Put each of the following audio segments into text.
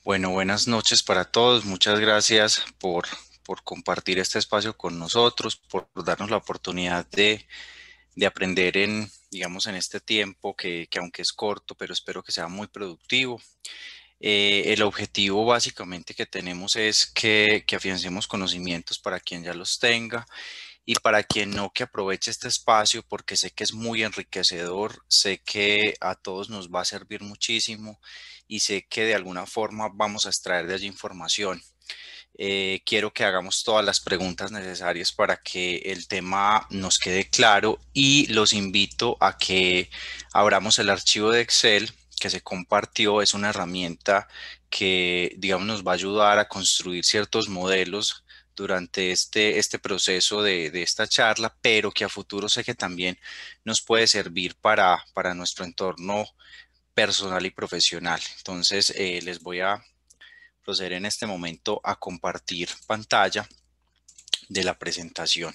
Bueno, buenas noches para todos. Muchas gracias por compartir este espacio con nosotros, por darnos la oportunidad de aprender digamos, en este tiempo que aunque es corto, pero espero que sea muy productivo. El objetivo básicamente que tenemos es que afiancemos conocimientos para quien ya los tenga y para quien no, que aproveche este espacio porque sé que es muy enriquecedor, sé que a todos nos va a servir muchísimo y sé que de alguna forma vamos a extraer de allí información. Quiero que hagamos todas las preguntas necesarias para que el tema nos quede claro y los invito a que abramos el archivo de Excel que se compartió. Es una herramienta que, digamos, nos va a ayudar a construir ciertos modelos durante este proceso de esta charla, pero que a futuro sé que también nos puede servir para nuestro entorno personal y profesional. Entonces, les voy a proceder en este momento a compartir pantalla de la presentación.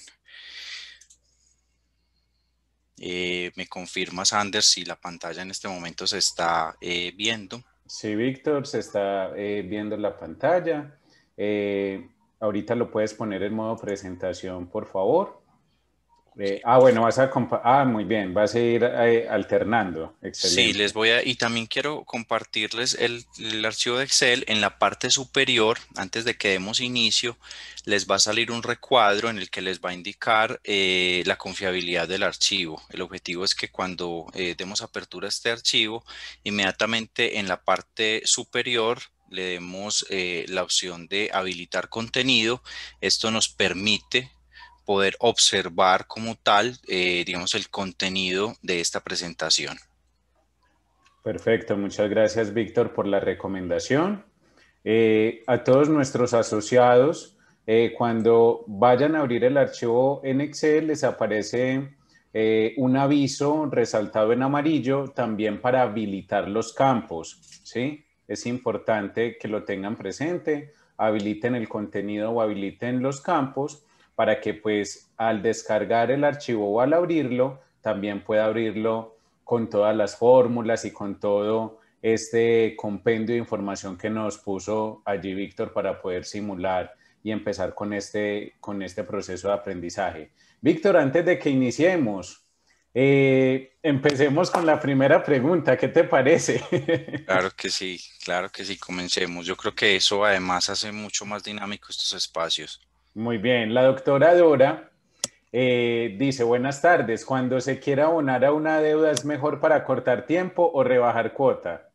Me confirma, Sanders, si la pantalla en este momento se está viendo. Sí, Víctor, se está viendo la pantalla. Ahorita lo puedes poner en modo presentación, por favor. Okay. Bueno, muy bien, vas a ir alternando. Sí, Excelente. y también quiero compartirles el archivo de Excel. En la parte superior, antes de que demos inicio, les va a salir un recuadro en el que les va a indicar la confiabilidad del archivo. El objetivo es que cuando demos apertura a este archivo, inmediatamente en la parte superior le demos la opción de habilitar contenido. Esto nos permite poder observar como tal, digamos, el contenido de esta presentación. Perfecto, muchas gracias, Víctor, por la recomendación. A todos nuestros asociados, cuando vayan a abrir el archivo en Excel, les aparece un aviso resaltado en amarillo también para habilitar los campos, ¿sí? Es importante que lo tengan presente, habiliten el contenido o habiliten los campos para que pues al descargar el archivo o al abrirlo, también pueda abrirlo con todas las fórmulas y con todo este compendio de información que nos puso allí Víctor para poder simular y empezar con este proceso de aprendizaje. Víctor, antes de que iniciemos, empecemos con la primera pregunta. ¿Qué te parece? Claro que sí, comencemos. Yo creo que eso además hace mucho más dinámico estos espacios. Muy bien, la doctora Dora dice, buenas tardes, cuando se quiera abonar a una deuda es mejor para cortar tiempo o rebajar cuota.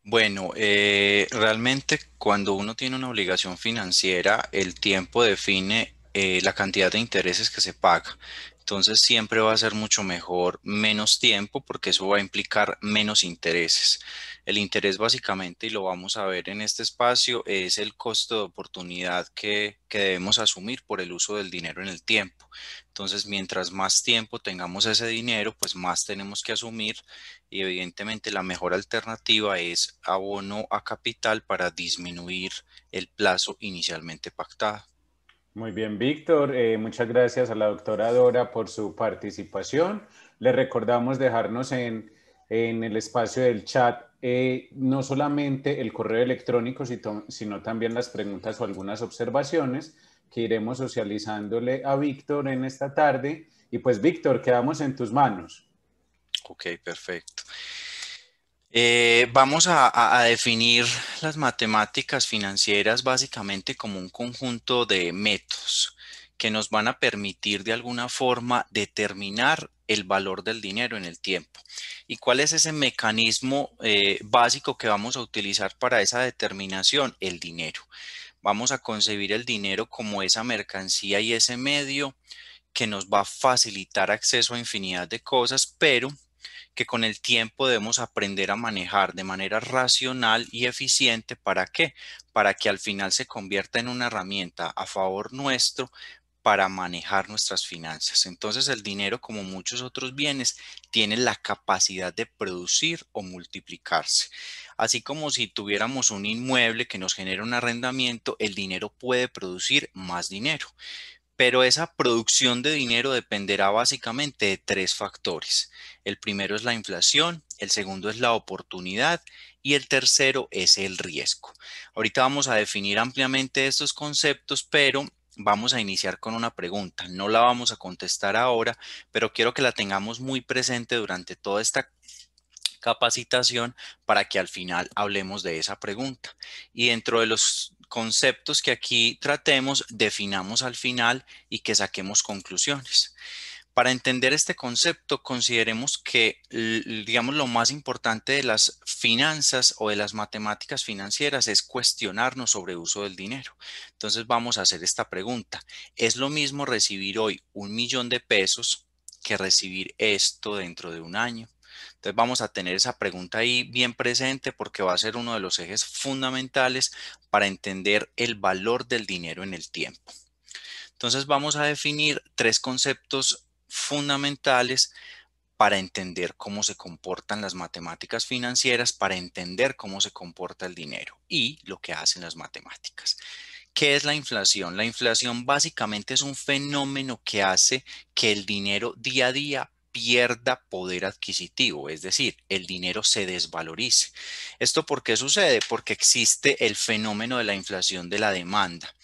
Bueno, realmente cuando uno tiene una obligación financiera, el tiempo define la cantidad de intereses que se paga. Entonces siempre va a ser mucho mejor menos tiempo porque eso va a implicar menos intereses. El interés básicamente, y lo vamos a ver en este espacio, es el costo de oportunidad que debemos asumir por el uso del dinero en el tiempo. Entonces, mientras más tiempo tengamos ese dinero, pues más tenemos que asumir y evidentemente la mejor alternativa es abono a capital para disminuir el plazo inicialmente pactado. Muy bien, Víctor. Muchas gracias a la doctora Dora por su participación. Le recordamos dejarnos en el espacio del chat no solamente el correo electrónico, sino también las preguntas o algunas observaciones que iremos socializándole a Víctor en esta tarde. Y pues, Víctor, quedamos en tus manos. Ok, perfecto. Vamos a definir las matemáticas financieras básicamente como un conjunto de métodos que nos van a permitir de alguna forma determinar el valor del dinero en el tiempo. ¿Y cuál es ese mecanismo básico que vamos a utilizar para esa determinación? El dinero. Vamos a concebir el dinero como esa mercancía y ese medio que nos va a facilitar acceso a infinidad de cosas, pero que con el tiempo debemos aprender a manejar de manera racional y eficiente. ¿Para qué? Para que al final se convierta en una herramienta a favor nuestro para manejar nuestras finanzas. Entonces el dinero, como muchos otros bienes, tiene la capacidad de producir o multiplicarse. Así como si tuviéramos un inmueble que nos genera un arrendamiento, el dinero puede producir más dinero. Pero esa producción de dinero dependerá básicamente de tres factores. El primero es la inflación, el segundo es la oportunidad y el tercero es el riesgo. Ahorita vamos a definir ampliamente estos conceptos, pero vamos a iniciar con una pregunta. No la vamos a contestar ahora, pero quiero que la tengamos muy presente durante toda esta capacitación para que al final hablemos de esa pregunta. Y dentro de los conceptos que aquí tratemos, definamos al final y que saquemos conclusiones. Para entender este concepto, consideremos que, digamos, lo más importante de las finanzas o de las matemáticas financieras es cuestionarnos sobre el uso del dinero. Entonces vamos a hacer esta pregunta. ¿Es lo mismo recibir hoy 1 millón de pesos que recibir esto dentro de un año? Entonces vamos a tener esa pregunta ahí bien presente porque va a ser uno de los ejes fundamentales para entender el valor del dinero en el tiempo. Entonces vamos a definir tres conceptos fundamentales para entender cómo se comportan las matemáticas financieras, para entender cómo se comporta el dinero y lo que hacen las matemáticas. ¿Qué es la inflación? La inflación básicamente es un fenómeno que hace que el dinero día a día pierda poder adquisitivo, es decir, el dinero se desvalorice. ¿Esto por qué sucede? Porque existe el fenómeno de la inflación de la demanda.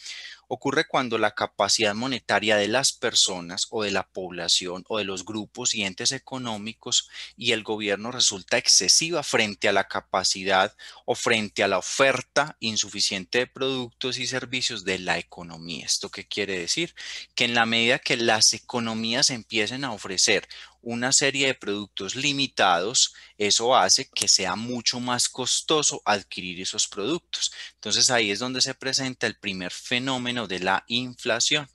Ocurre cuando la capacidad monetaria de las personas o de la población o de los grupos y entes económicos y el gobierno resulta excesiva frente a la capacidad o frente a la oferta insuficiente de productos y servicios de la economía. ¿Esto qué quiere decir? Que en la medida que las economías empiecen a ofrecer una serie de productos limitados, eso hace que sea mucho más costoso adquirir esos productos. Entonces ahí es donde se presenta el primer fenómeno de la inflación.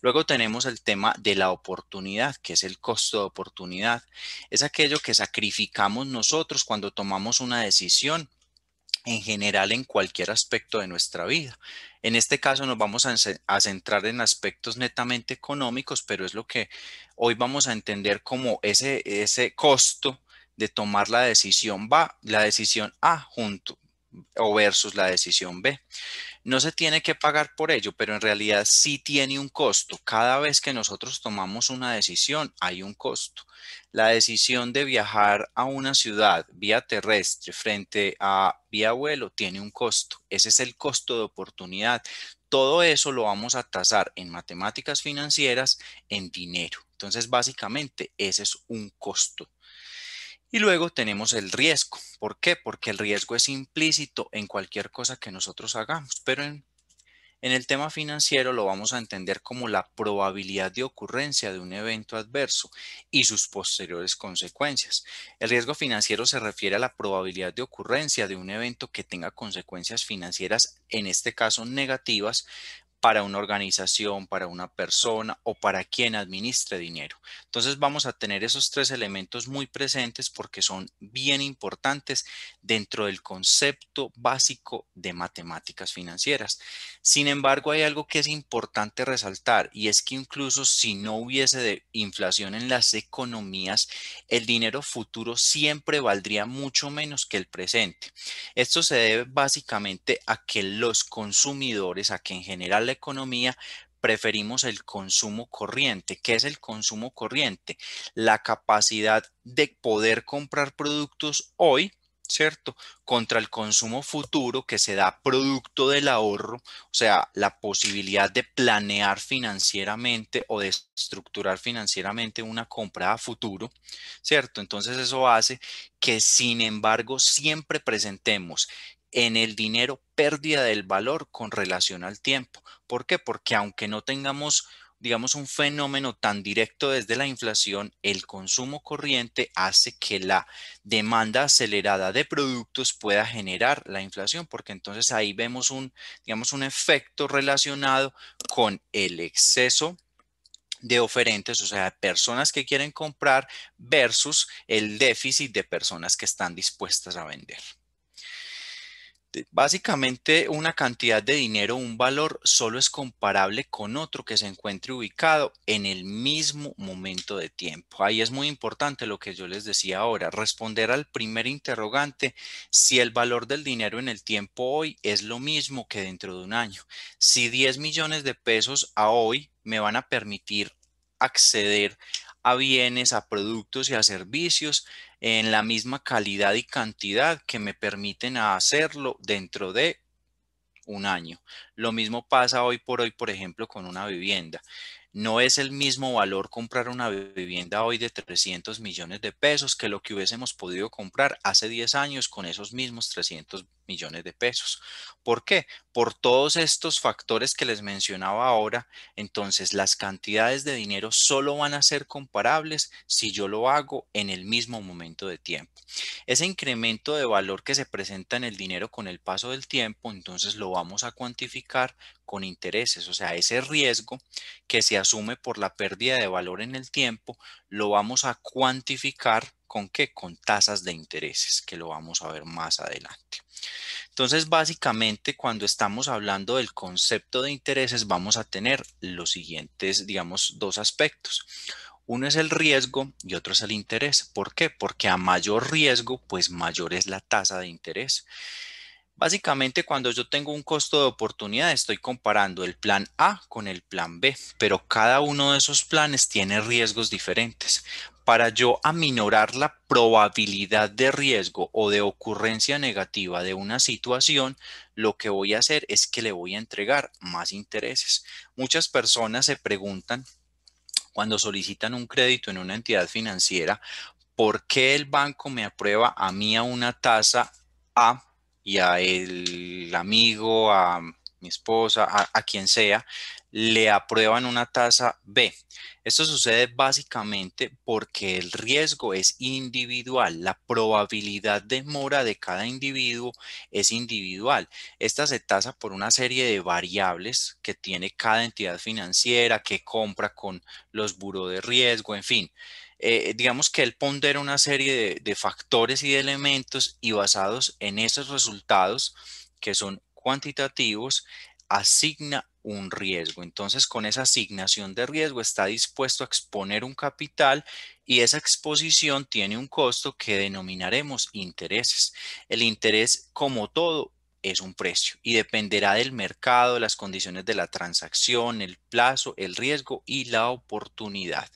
Luego tenemos el tema de la oportunidad, que es el costo de oportunidad. Es aquello que sacrificamos nosotros cuando tomamos una decisión en general en cualquier aspecto de nuestra vida. En este caso nos vamos a centrar en aspectos netamente económicos, pero es lo que hoy vamos a entender como ese costo de tomar la decisión A junto o versus la decisión B. No se tiene que pagar por ello, pero en realidad sí tiene un costo. Cada vez que nosotros tomamos una decisión, hay un costo. La decisión de viajar a una ciudad vía terrestre frente a vía vuelo tiene un costo. Ese es el costo de oportunidad. Todo eso lo vamos a tasar en matemáticas financieras en dinero. Entonces, básicamente, ese es un costo. Y luego tenemos el riesgo. ¿Por qué? Porque el riesgo es implícito en cualquier cosa que nosotros hagamos, pero en el tema financiero lo vamos a entender como la probabilidad de ocurrencia de un evento adverso y sus posteriores consecuencias. El riesgo financiero se refiere a la probabilidad de ocurrencia de un evento que tenga consecuencias financieras, en este caso negativas, para una organización, para una persona o para quien administre dinero. Entonces vamos a tener esos tres elementos muy presentes porque son bien importantes dentro del concepto básico de matemáticas financieras. Sin embargo, hay algo que es importante resaltar y es que incluso si no hubiese inflación en las economías, el dinero futuro siempre valdría mucho menos que el presente. Esto se debe básicamente a que los consumidores, a que en general la economía preferimos el consumo corriente. ¿Qué es el consumo corriente? La capacidad de poder comprar productos hoy, ¿cierto? Contra el consumo futuro que se da producto del ahorro, o sea, la posibilidad de planear financieramente o de estructurar financieramente una compra a futuro, ¿cierto? Entonces eso hace que, sin embargo, siempre presentemos en el dinero pérdida del valor con relación al tiempo. ¿Por qué? Porque aunque no tengamos, digamos, un fenómeno tan directo desde la inflación, el consumo corriente hace que la demanda acelerada de productos pueda generar la inflación, porque entonces ahí vemos digamos, un efecto relacionado con el exceso de oferentes, o sea, personas que quieren comprar versus el déficit de personas que están dispuestas a vender. Básicamente, una cantidad de dinero, un valor, solo es comparable con otro que se encuentre ubicado en el mismo momento de tiempo. Ahí es muy importante lo que yo les decía ahora, responder al primer interrogante, si el valor del dinero en el tiempo hoy es lo mismo que dentro de un año. Si 10 millones de pesos a hoy me van a permitir acceder a bienes, a productos y a servicios en la misma calidad y cantidad que me permiten hacerlo dentro de un año. Lo mismo pasa hoy por hoy, por ejemplo, con una vivienda. No es el mismo valor comprar una vivienda hoy de 300 millones de pesos que lo que hubiésemos podido comprar hace 10 años con esos mismos 300 millones de pesos. ¿Por qué? Por todos estos factores que les mencionaba ahora, entonces las cantidades de dinero solo van a ser comparables si yo lo hago en el mismo momento de tiempo. Ese incremento de valor que se presenta en el dinero con el paso del tiempo, entonces lo vamos a cuantificar con intereses, o sea, ese riesgo que se asume por la pérdida de valor en el tiempo, lo vamos a cuantificar ¿con qué? Con tasas de intereses, que lo vamos a ver más adelante. Entonces, básicamente, cuando estamos hablando del concepto de intereses, vamos a tener los siguientes, digamos, dos aspectos. Uno es el riesgo y otro es el interés. ¿Por qué? Porque a mayor riesgo, pues mayor es la tasa de interés. Básicamente, cuando yo tengo un costo de oportunidad, estoy comparando el plan A con el plan B, pero cada uno de esos planes tiene riesgos diferentes. Para yo aminorar la probabilidad de riesgo o de ocurrencia negativa de una situación, lo que voy a hacer es que le voy a entregar más intereses. Muchas personas se preguntan cuando solicitan un crédito en una entidad financiera, ¿por qué el banco me aprueba a mí a una tasa A y a el amigo, a mi esposa, a quien sea, le aprueban una tasa B? Esto sucede básicamente porque el riesgo es individual, la probabilidad de mora de cada individuo es individual. Esta se tasa por una serie de variables que tiene cada entidad financiera, que compra con los buró de riesgo, en fin. Digamos que él pondera una serie de factores y de elementos y basados en esos resultados que son cuantitativos, asigna un riesgo. Entonces, con esa asignación de riesgo está dispuesto a exponer un capital y esa exposición tiene un costo que denominaremos intereses. El interés, como todo, es un precio y dependerá del mercado, las condiciones de la transacción, el plazo, el riesgo y la oportunidad.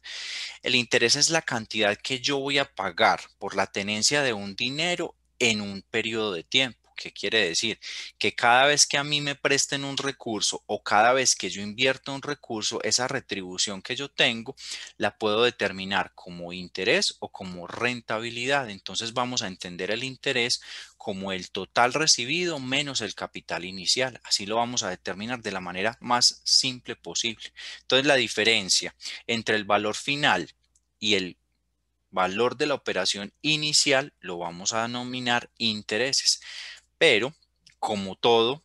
El interés es la cantidad que yo voy a pagar por la tenencia de un dinero en un periodo de tiempo. ¿Qué quiere decir? Que cada vez que a mí me presten un recurso o cada vez que yo invierto un recurso, esa retribución que yo tengo la puedo determinar como interés o como rentabilidad. Entonces vamos a entender el interés como el total recibido menos el capital inicial. Así lo vamos a determinar de la manera más simple posible. Entonces la diferencia entre el valor final y el valor de la operación inicial lo vamos a denominar intereses. Pero, como todo,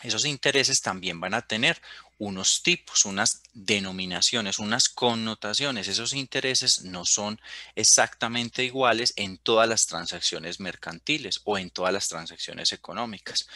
esos intereses también van a tener unos tipos, unas denominaciones, unas connotaciones. Esos intereses no son exactamente iguales en todas las transacciones mercantiles o en todas las transacciones económicas.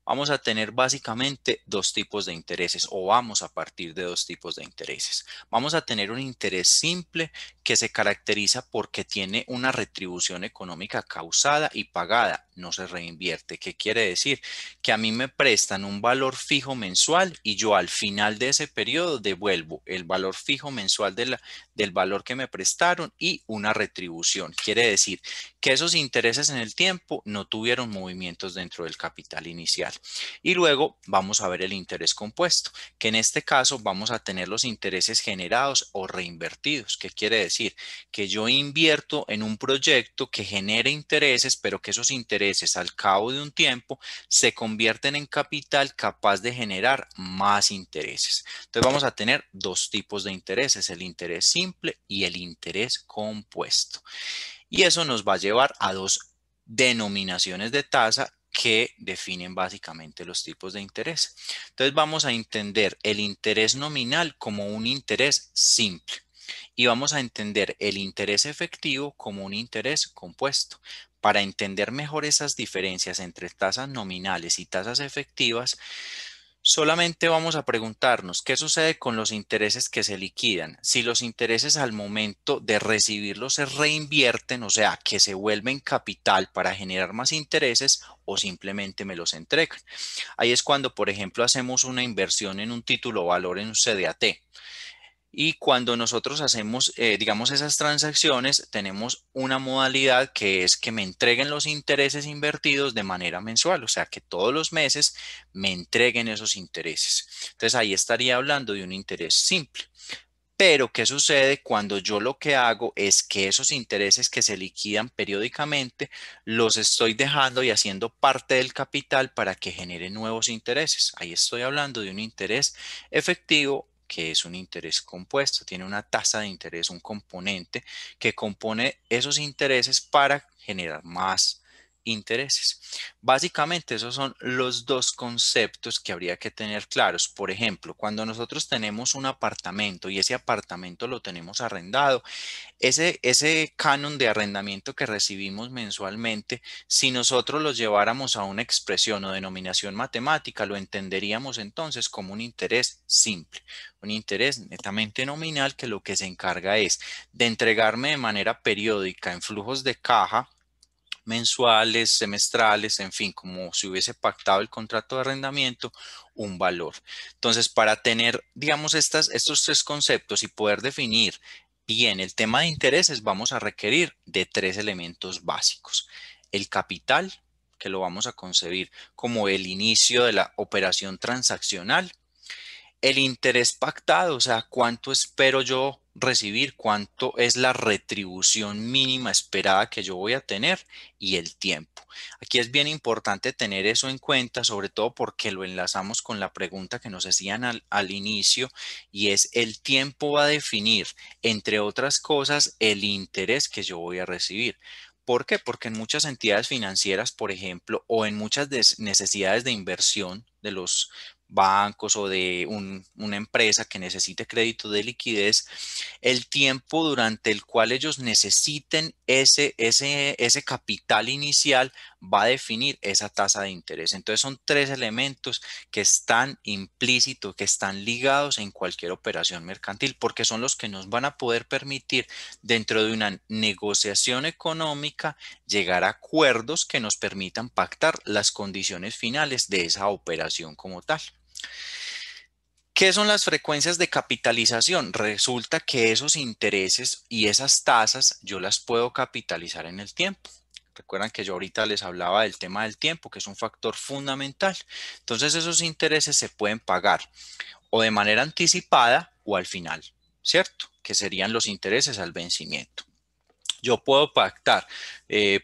Vamos a tener básicamente dos tipos de intereses o vamos a partir de dos tipos de intereses. Vamos a tener un interés simple que se caracteriza porque tiene una retribución económica causada y pagada, no se reinvierte. ¿Qué quiere decir? Que a mí me prestan un valor fijo mensual y yo al final de ese periodo devuelvo el valor fijo mensual del valor que me prestaron y una retribución. Quiere decir que esos intereses en el tiempo no tuvieron movimientos dentro del capital inicial. Y luego vamos a ver el interés compuesto, que en este caso vamos a tener los intereses generados o reinvertidos. ¿Qué quiere decir? Que yo invierto en un proyecto que genere intereses, pero que esos intereses al cabo de un tiempo se convierten en capital capaz de generar más intereses. Entonces vamos a tener dos tipos de intereses, el interés simple y el interés compuesto. Y eso nos va a llevar a dos denominaciones de tasa que definen básicamente los tipos de interés. Entonces vamos a entender el interés nominal como un interés simple y vamos a entender el interés efectivo como un interés compuesto. Para entender mejor esas diferencias entre tasas nominales y tasas efectivas, Solamente vamos a preguntarnos qué sucede con los intereses que se liquidan. Si los intereses al momento de recibirlos se reinvierten, o sea, que se vuelven capital para generar más intereses o simplemente me los entregan. Ahí es cuando, por ejemplo, hacemos una inversión en un título o valor en un CDAT. Y cuando nosotros hacemos, digamos, esas transacciones, tenemos una modalidad que es que me entreguen los intereses invertidos de manera mensual, o sea, que todos los meses me entreguen esos intereses. Entonces ahí estaría hablando de un interés simple. Pero, ¿qué sucede cuando yo lo que hago es que esos intereses que se liquidan periódicamente los estoy dejando y haciendo parte del capital para que genere nuevos intereses? Ahí estoy hablando de un interés efectivo que es un interés compuesto, tiene una tasa de interés, un componente que compone esos intereses para generar más intereses. Básicamente, esos son los dos conceptos que habría que tener claros. Por ejemplo, cuando nosotros tenemos un apartamento y ese apartamento lo tenemos arrendado, ese canon de arrendamiento que recibimos mensualmente, si nosotros lo lleváramos a una expresión o denominación matemática, lo entenderíamos entonces como un interés simple, un interés netamente nominal que lo que se encarga es de entregarme de manera periódica en flujos de caja mensuales, semestrales, en fin, como si hubiese pactado el contrato de arrendamiento, un valor. Entonces, para tener, digamos, estos tres conceptos y poder definir bien el tema de intereses, vamos a requerir de tres elementos básicos. El capital, que lo vamos a concebir como el inicio de la operación transaccional. El interés pactado, o sea, cuánto espero yo recibir, cuánto es la retribución mínima esperada que yo voy a tener y el tiempo. Aquí es bien importante tener eso en cuenta, sobre todo porque lo enlazamos con la pregunta que nos hacían al inicio y es el tiempo va a definir, entre otras cosas, el interés que yo voy a recibir. ¿Por qué? Porque en muchas entidades financieras, por ejemplo, o en muchas necesidades de inversión de los bancos o de una empresa que necesite crédito de liquidez, el tiempo durante el cual ellos necesiten ese capital inicial va a definir esa tasa de interés. Entonces son tres elementos que están implícitos, que están ligados en cualquier operación mercantil, porque son los que nos van a poder permitir dentro de una negociación económica llegar a acuerdos que nos permitan pactar las condiciones finales de esa operación como tal. ¿Qué son las frecuencias de capitalización? Resulta que esos intereses y esas tasas yo las puedo capitalizar en el tiempo. Recuerdan que yo ahorita les hablaba del tema del tiempo, que es un factor fundamental. Entonces esos intereses se pueden pagar o de manera anticipada o al final, ¿cierto? Que serían los intereses al vencimiento. Yo puedo pactar,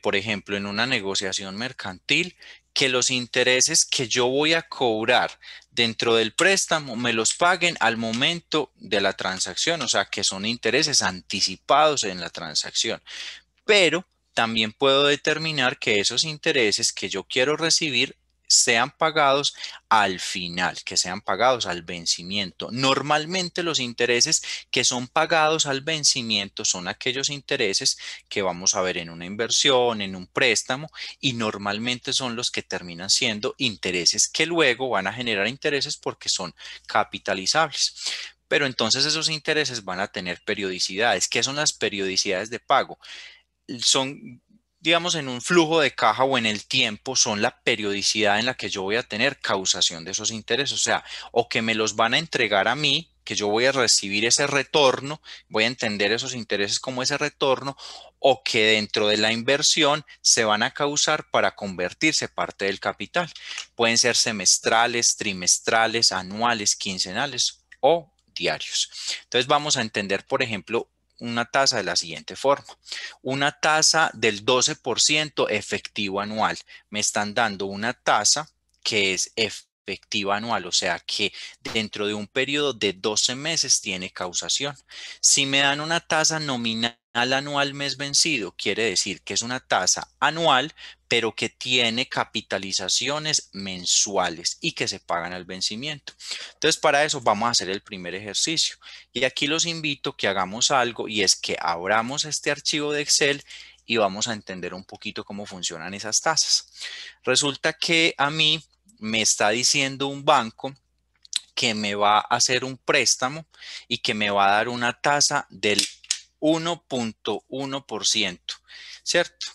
por ejemplo, en una negociación mercantil, que los intereses que yo voy a cobrar dentro del préstamo me los paguen al momento de la transacción, o sea, que son intereses anticipados en la transacción. Pero también puedo determinar que esos intereses que yo quiero recibir sean pagados al final, que sean pagados al vencimiento. Normalmente los intereses que son pagados al vencimiento son aquellos intereses que vamos a ver en una inversión, en un préstamo, y normalmente son los que terminan siendo intereses que luego van a generar intereses porque son capitalizables. Pero entonces esos intereses van a tener periodicidades. ¿Qué son las periodicidades de pago? Son, digamos, en un flujo de caja o en el tiempo, son la periodicidad en la que yo voy a tener causación de esos intereses. O sea, o que me los van a entregar a mí, que yo voy a recibir ese retorno, voy a entender esos intereses como ese retorno, o que dentro de la inversión se van a causar para convertirse parte del capital. Pueden ser semestrales, trimestrales, anuales, quincenales o diarios. Entonces vamos a entender, por ejemplo, una tasa de la siguiente forma. Una tasa del 12% efectivo anual. Me están dando una tasa que es efectiva anual, o sea que dentro de un periodo de 12 meses tiene causación. Si me dan una tasa nominal anual mes vencido, quiere decir que es una tasa anual, pero que tiene capitalizaciones mensuales y que se pagan al vencimiento. Entonces, para eso vamos a hacer el primer ejercicio. Y aquí los invito a que hagamos algo y es que abramos este archivo de Excel y vamos a entender un poquito cómo funcionan esas tasas. Resulta que a mí me está diciendo un banco que me va a hacer un préstamo y que me va a dar una tasa del 1.1%, ¿cierto?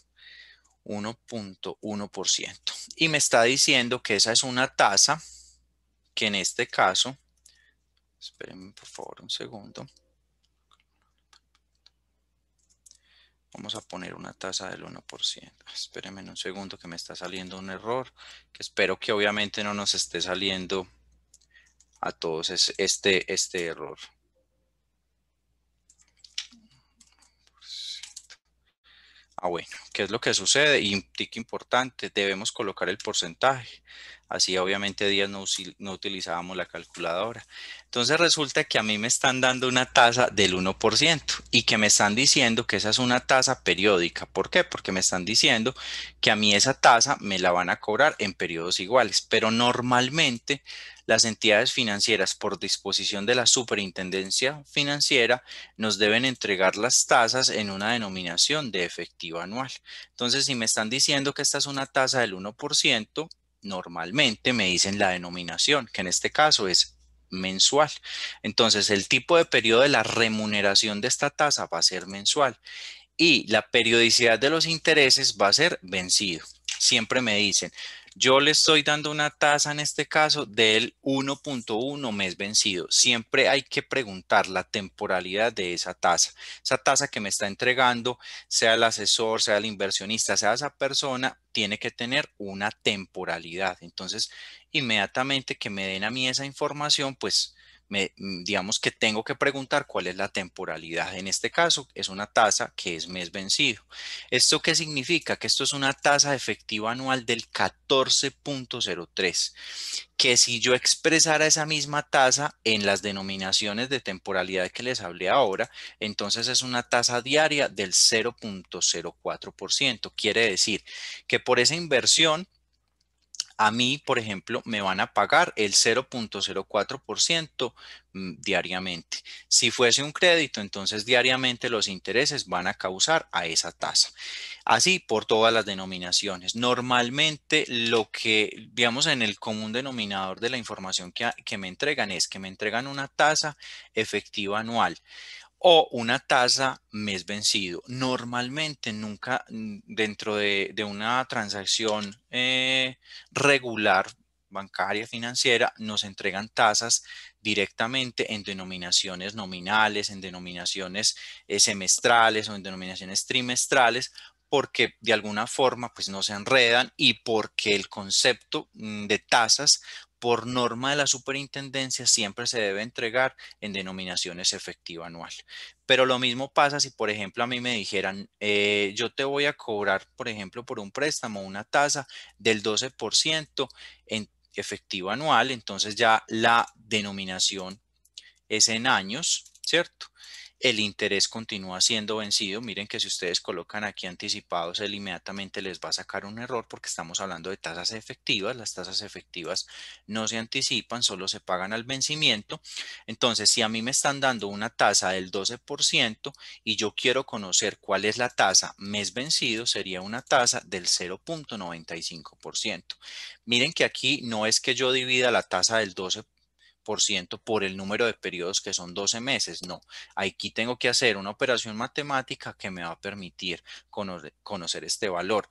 1.1%. Y me está diciendo que esa es una tasa que en este caso, espérenme por favor un segundo. Vamos a poner una tasa del 1%. Espérenme un segundo que me está saliendo un error, que espero que obviamente no nos esté saliendo a todos este error. Bueno, ¿qué es lo que sucede? Y un tic importante, debemos colocar el porcentaje. Así obviamente días no utilizábamos la calculadora. Entonces resulta que a mí me están dando una tasa del 1% y que me están diciendo que esa es una tasa periódica. ¿Por qué? Porque me están diciendo que a mí esa tasa me la van a cobrar en periodos iguales, pero normalmente las entidades financieras por disposición de la Superintendencia Financiera nos deben entregar las tasas en una denominación de efectivo anual. Entonces, si me están diciendo que esta es una tasa del 1%, normalmente me dicen la denominación, que en este caso es mensual. Entonces, el tipo de periodo de la remuneración de esta tasa va a ser mensual y la periodicidad de los intereses va a ser vencido. Siempre me dicen, yo le estoy dando una tasa en este caso del 1.1 mes vencido. Siempre hay que preguntar la temporalidad de esa tasa. Esa tasa que me está entregando, sea el asesor, sea el inversionista, sea esa persona, tiene que tener una temporalidad. Entonces, inmediatamente que me den a mí esa información, pues digamos que tengo que preguntar cuál es la temporalidad. En este caso es una tasa que es mes vencido. ¿Esto qué significa? Que esto es una tasa efectiva anual del 14.03, que si yo expresara esa misma tasa en las denominaciones de temporalidad que les hablé ahora, entonces es una tasa diaria del 0.04%. Quiere decir que por esa inversión a mí, por ejemplo, me van a pagar el 0.04% diariamente. Si fuese un crédito, entonces diariamente los intereses van a causar a esa tasa. Así por todas las denominaciones. Normalmente lo que, digamos, en el común denominador de la información que me entregan es que me entregan una tasa efectiva anual o una tasa mes vencido. Normalmente nunca dentro de una transacción regular bancaria, financiera, nos entregan tasas directamente en denominaciones nominales, en denominaciones semestrales o en denominaciones trimestrales, porque de alguna forma pues no se enredan y porque el concepto de tasas por norma de la superintendencia siempre se debe entregar en denominaciones efectiva anual. Pero lo mismo pasa si, por ejemplo, a mí me dijeran, yo te voy a cobrar, por ejemplo, por un préstamo una tasa del 12% en efectivo anual, entonces ya la denominación es en años, ¿cierto? El interés continúa siendo vencido. Miren que si ustedes colocan aquí anticipados, él inmediatamente les va a sacar un error porque estamos hablando de tasas efectivas. Las tasas efectivas no se anticipan, solo se pagan al vencimiento. Entonces, si a mí me están dando una tasa del 12% y yo quiero conocer cuál es la tasa mes vencido, sería una tasa del 0.95%. Miren que aquí no es que yo divida la tasa del 12% por el número de periodos que son 12 meses. No, aquí tengo que hacer una operación matemática que me va a permitir conocer este valor.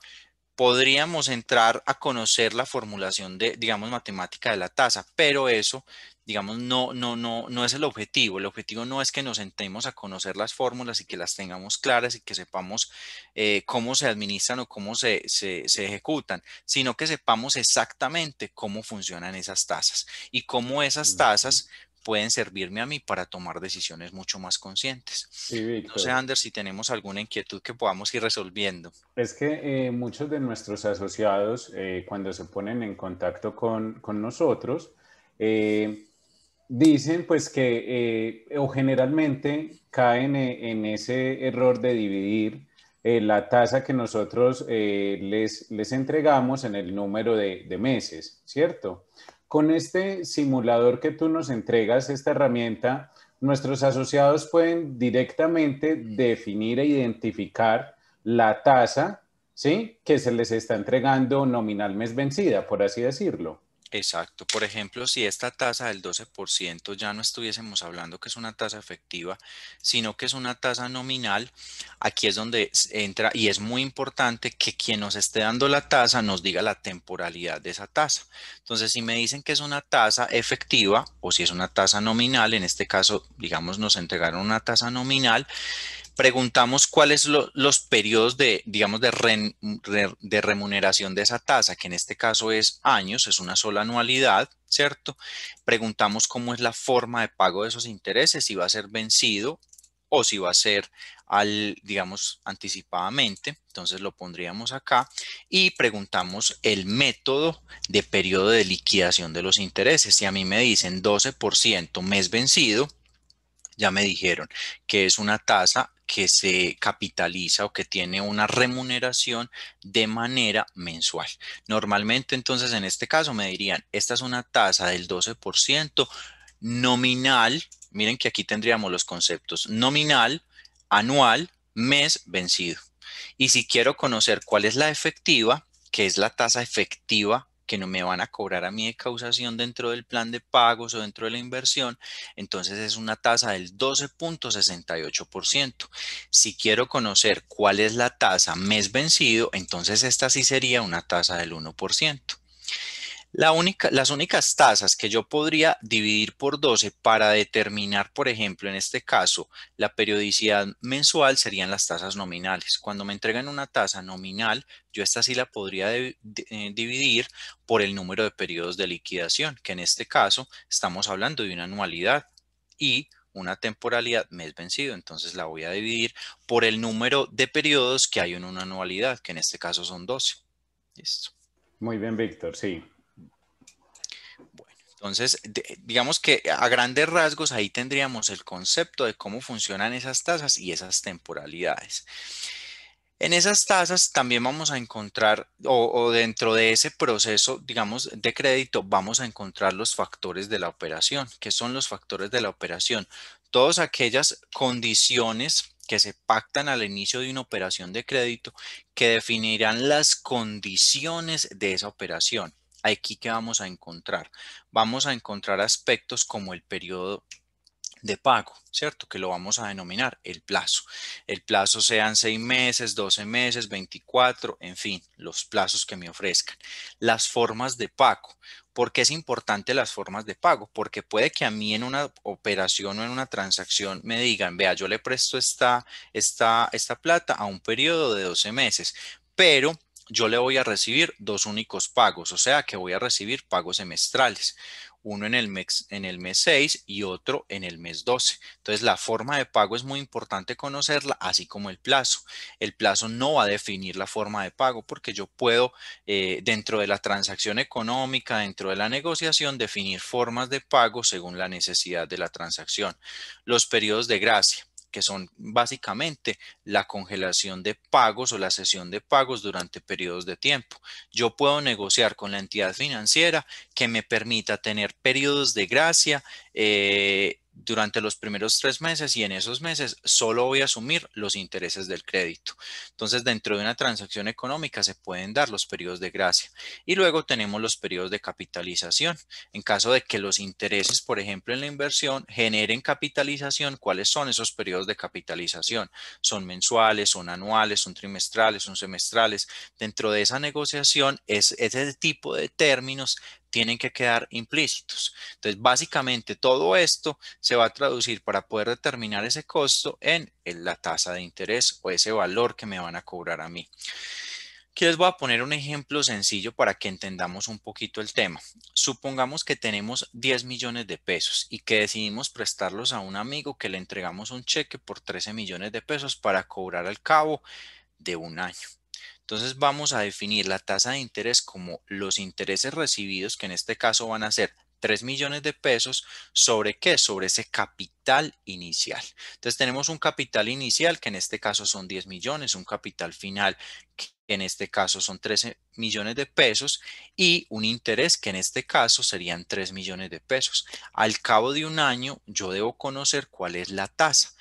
Podríamos entrar a conocer la formulación de, digamos, matemática de la tasa, pero eso, digamos, no es el objetivo. El objetivo no es que nos sentemos a conocer las fórmulas y que las tengamos claras y que sepamos cómo se administran o cómo se ejecutan, sino que sepamos exactamente cómo funcionan esas tasas y cómo esas Ujú. tasas pueden servirme a mí para tomar decisiones mucho más conscientes. Sí, No sé, Víctor. Ander, si tenemos alguna inquietud que podamos ir resolviendo. Es que muchos de nuestros asociados, cuando se ponen en contacto con nosotros, eh, dicen pues que, o generalmente caen en ese error de dividir la tasa que nosotros les entregamos en el número de meses, ¿cierto? Con este simulador que tú nos entregas, esta herramienta, nuestros asociados pueden directamente definir e identificar la tasa, ¿sí? Que se les está entregando nominal mes vencida, por así decirlo. Exacto. Por ejemplo, si esta tasa del 12% ya no estuviésemos hablando que es una tasa efectiva, sino que es una tasa nominal, aquí es donde entra y es muy importante que quien nos esté dando la tasa nos diga la temporalidad de esa tasa. Entonces, si me dicen que es una tasa efectiva o si es una tasa nominal, en este caso, digamos, nos entregaron una tasa nominal, preguntamos cuáles son los periodos de, digamos, de remuneración de esa tasa, que en este caso es años, es una sola anualidad, ¿cierto? Preguntamos cómo es la forma de pago de esos intereses, si va a ser vencido o si va a ser digamos, anticipadamente. Entonces lo pondríamos acá y preguntamos el método de periodo de liquidación de los intereses. Si a mí me dicen 12% mes vencido, ya me dijeron que es una tasa que se capitaliza o que tiene una remuneración de manera mensual. Normalmente, entonces, en este caso me dirían, esta es una tasa del 12% nominal. Miren que aquí tendríamos los conceptos nominal, anual, mes vencido. Y si quiero conocer cuál es la efectiva, que es la tasa efectiva que no me van a cobrar a mí de causación dentro del plan de pagos o dentro de la inversión, entonces es una tasa del 12,68%. Si quiero conocer cuál es la tasa mes vencido, entonces esta sí sería una tasa del 1%. Las únicas tasas que yo podría dividir por 12 para determinar, por ejemplo, en este caso, la periodicidad mensual serían las tasas nominales. Cuando me entregan una tasa nominal, yo esta sí la podría dividir por el número de periodos de liquidación, que en este caso estamos hablando de una anualidad y una temporalidad mes vencido. Entonces la voy a dividir por el número de periodos que hay en una anualidad, que en este caso son 12. Listo. Muy bien, Víctor, sí. Bueno, entonces, digamos que a grandes rasgos ahí tendríamos el concepto de cómo funcionan esas tasas y esas temporalidades. En esas tasas también vamos a encontrar, o dentro de ese proceso, digamos, de crédito, vamos a encontrar los factores de la operación. ¿Qué son los factores de la operación? Todas aquellas condiciones que se pactan al inicio de una operación de crédito que definirán las condiciones de esa operación. Aquí, ¿qué vamos a encontrar? Vamos a encontrar aspectos como el periodo de pago, ¿cierto? Que lo vamos a denominar el plazo. El plazo sean 6 meses, 12 meses, 24, en fin, los plazos que me ofrezcan. Las formas de pago. ¿Por qué es importante las formas de pago? Porque puede que a mí en una operación o en una transacción me digan, vea, yo le presto esta plata a un periodo de 12 meses, pero yo le voy a recibir dos únicos pagos, o sea que voy a recibir pagos semestrales, uno en el mes 6 y otro en el mes 12. Entonces, la forma de pago es muy importante conocerla, así como el plazo. El plazo no va a definir la forma de pago porque yo puedo, dentro de la transacción económica, dentro de la negociación, definir formas de pago según la necesidad de la transacción. Los periodos de gracia, que son básicamente la congelación de pagos o la cesión de pagos durante periodos de tiempo. Yo puedo negociar con la entidad financiera que me permita tener periodos de gracia durante los primeros 3 meses, y en esos meses solo voy a asumir los intereses del crédito. Entonces, dentro de una transacción económica se pueden dar los periodos de gracia. Y luego tenemos los periodos de capitalización. En caso de que los intereses, por ejemplo, en la inversión generen capitalización, ¿cuáles son esos periodos de capitalización? Son mensuales, son anuales, son trimestrales, son semestrales. Dentro de esa negociación, ese tipo de términos tienen que quedar implícitos. Entonces, básicamente todo esto se va a traducir para poder determinar ese costo en la tasa de interés o ese valor que me van a cobrar a mí. Aquí les voy a poner un ejemplo sencillo para que entendamos un poquito el tema. Supongamos que tenemos 10 millones de pesos y que decidimos prestarlos a un amigo, que le entregamos un cheque por 13 millones de pesos para cobrar al cabo de un año. Entonces vamos a definir la tasa de interés como los intereses recibidos, que en este caso van a ser 3 millones de pesos, ¿sobre qué? Sobre ese capital inicial. Entonces tenemos un capital inicial que en este caso son 10 millones, un capital final que en este caso son 13 millones de pesos y un interés que en este caso serían 3 millones de pesos. Al cabo de un año yo debo conocer cuál es la tasa.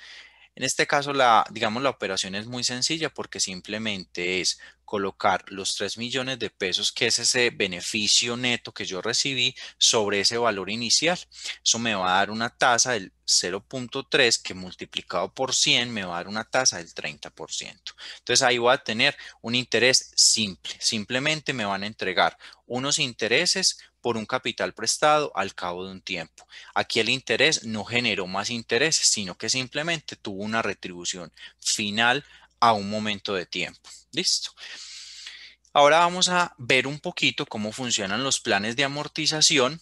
En este caso, digamos, la operación es muy sencilla porque simplemente es colocar los 3 millones de pesos, que es ese beneficio neto que yo recibí, sobre ese valor inicial. Eso me va a dar una tasa del 0,3, que multiplicado por 100 me va a dar una tasa del 30%. Entonces ahí voy a tener un interés simple. Simplemente me van a entregar unos intereses por un capital prestado al cabo de un tiempo. Aquí el interés no generó más intereses, sino que simplemente tuvo una retribución final a un momento de tiempo. Listo. Ahora vamos a ver un poquito cómo funcionan los planes de amortización,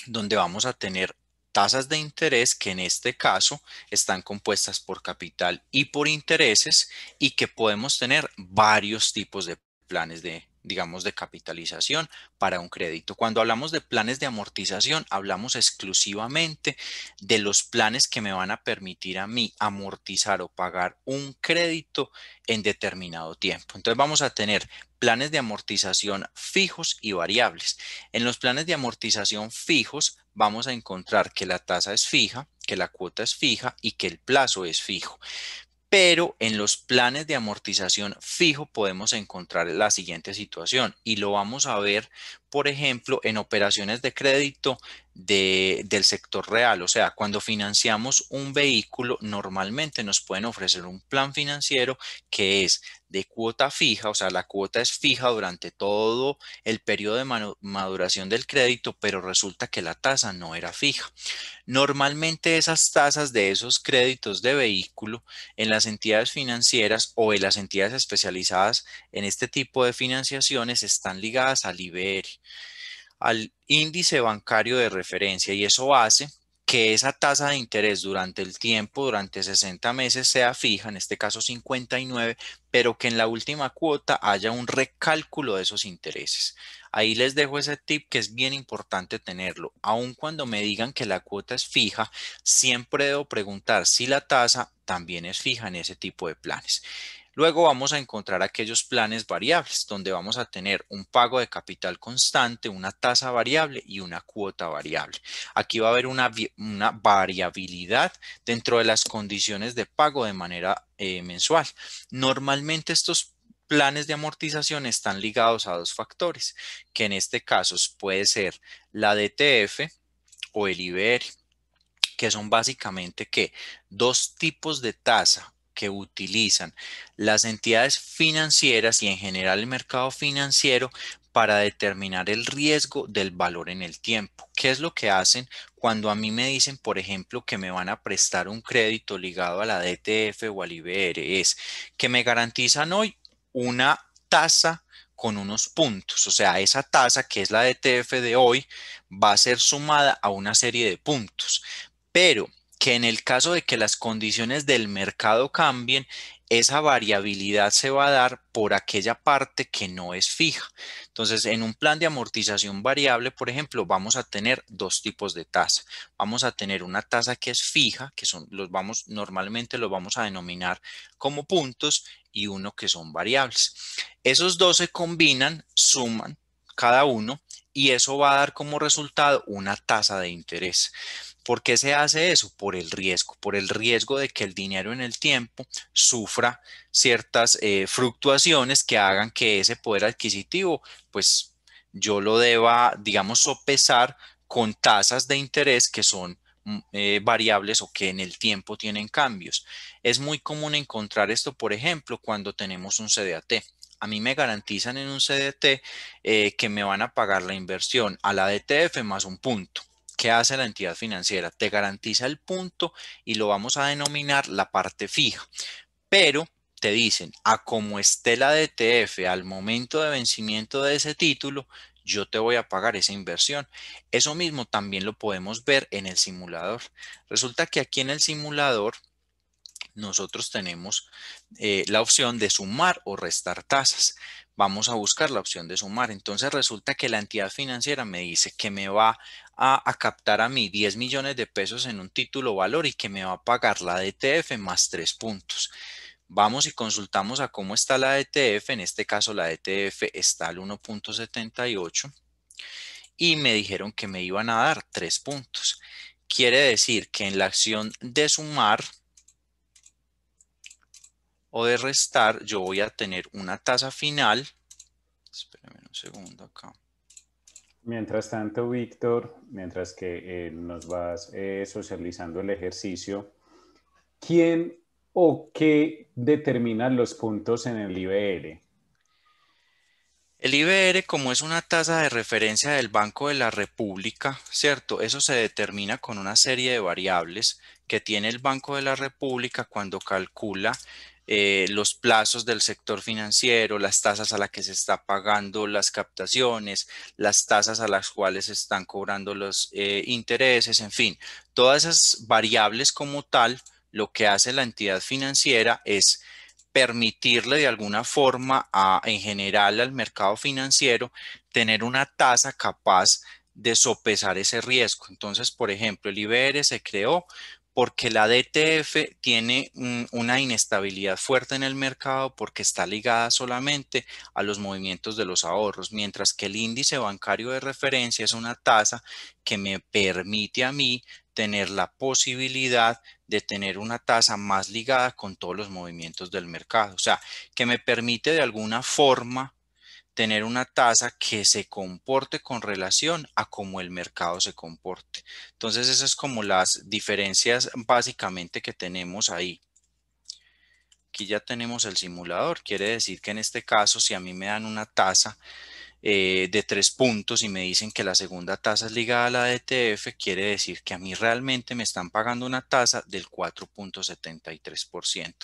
donde vamos a tener tasas de interés que en este caso están compuestas por capital y por intereses, y que podemos tener varios tipos de planes de, digamos, de capitalización para un crédito. Cuando hablamos de planes de amortización, hablamos exclusivamente de los planes que me van a permitir a mí amortizar o pagar un crédito en determinado tiempo. Entonces vamos a tener planes de amortización fijos y variables. En los planes de amortización fijos vamos a encontrar que la tasa es fija, que la cuota es fija y que el plazo es fijo. Pero en los planes de amortización fijo podemos encontrar la siguiente situación, y lo vamos a ver, por ejemplo, en operaciones de crédito del sector real. O sea, cuando financiamos un vehículo, normalmente nos pueden ofrecer un plan financiero que es de cuota fija. O sea, la cuota es fija durante todo el periodo de maduración del crédito, pero resulta que la tasa no era fija. Normalmente esas tasas de esos créditos de vehículo en las entidades financieras o en las entidades especializadas en este tipo de financiaciones están ligadas al IBR, al índice bancario de referencia, y eso hace que esa tasa de interés durante el tiempo, durante 60 meses, sea fija, en este caso 59, pero que en la última cuota haya un recálculo de esos intereses. Ahí les dejo ese tip, que es bien importante tenerlo. Aun cuando me digan que la cuota es fija, siempre debo preguntar si la tasa también es fija en ese tipo de planes. Luego vamos a encontrar aquellos planes variables, donde vamos a tener un pago de capital constante, una tasa variable y una cuota variable. Aquí va a haber una variabilidad dentro de las condiciones de pago de manera mensual. Normalmente estos planes de amortización están ligados a dos factores, que en este caso puede ser la DTF o el IBR, que son básicamente que dos tipos de tasa que utilizan las entidades financieras y en general el mercado financiero para determinar el riesgo del valor en el tiempo. ¿Qué es lo que hacen cuando a mí me dicen, por ejemplo, que me van a prestar un crédito ligado a la DTF o al IBR? Es que me garantizan hoy una tasa con unos puntos. O sea, esa tasa, que es la DTF de hoy, va a ser sumada a una serie de puntos, pero que en el caso de que las condiciones del mercado cambien, esa variabilidad se va a dar por aquella parte que no es fija. Entonces, en un plan de amortización variable, por ejemplo, vamos a tener dos tipos de tasa. Vamos a tener una tasa que es fija, que son normalmente los vamos a denominar como puntos, y uno que son variables. Esos dos se combinan, suman cada uno, y eso va a dar como resultado una tasa de interés. ¿Por qué se hace eso? Por el riesgo de que el dinero en el tiempo sufra ciertas fluctuaciones que hagan que ese poder adquisitivo, pues yo lo deba, digamos, sopesar con tasas de interés que son variables o que en el tiempo tienen cambios. Es muy común encontrar esto, por ejemplo, cuando tenemos un CDAT. A mí me garantizan en un CDT que me van a pagar la inversión a la DTF más un punto. ¿Qué hace la entidad financiera? Te garantiza el punto y lo vamos a denominar la parte fija. Pero te dicen, a como esté la DTF al momento de vencimiento de ese título, yo te voy a pagar esa inversión. Eso mismo también lo podemos ver en el simulador. Resulta que aquí en el simulador nosotros tenemos la opción de sumar o restar tasas. Vamos a buscar la opción de sumar. Entonces resulta que la entidad financiera me dice que me va a captar a mí 10 millones de pesos en un título valor y que me va a pagar la DTF más 3 puntos. Vamos y consultamos a cómo está la DTF. En este caso la DTF está al 1,78 y me dijeron que me iban a dar 3 puntos. Quiere decir que en la acción de sumar o de restar, yo voy a tener una tasa final. Espérenme un segundo acá. Mientras tanto, Víctor, mientras que nos vas socializando el ejercicio, ¿quién o qué determina los puntos en el IBR? El IBR, como es una tasa de referencia del Banco de la República, ¿cierto? Eso se determina con una serie de variables que tiene el Banco de la República cuando calcula los plazos del sector financiero, las tasas a las que se está pagando las captaciones, las tasas a las cuales se están cobrando los intereses, en fin, todas esas variables como tal, lo que hace la entidad financiera es permitirle de alguna forma en general al mercado financiero tener una tasa capaz de sopesar ese riesgo. Entonces, por ejemplo, el IBR se creó porque la DTF tiene una inestabilidad fuerte en el mercado porque está ligada solamente a los movimientos de los ahorros, mientras que el índice bancario de referencia es una tasa que me permite a mí tener la posibilidad de tener una tasa más ligada con todos los movimientos del mercado. O sea, que me permite de alguna forma tener una tasa que se comporte con relación a cómo el mercado se comporte. Entonces, esas es como las diferencias básicamente que tenemos ahí. Aquí ya tenemos el simulador. Quiere decir que en este caso, si a mí me dan una tasa de 3 puntos y me dicen que la segunda tasa es ligada a la DTF, quiere decir que a mí realmente me están pagando una tasa del 4,73%.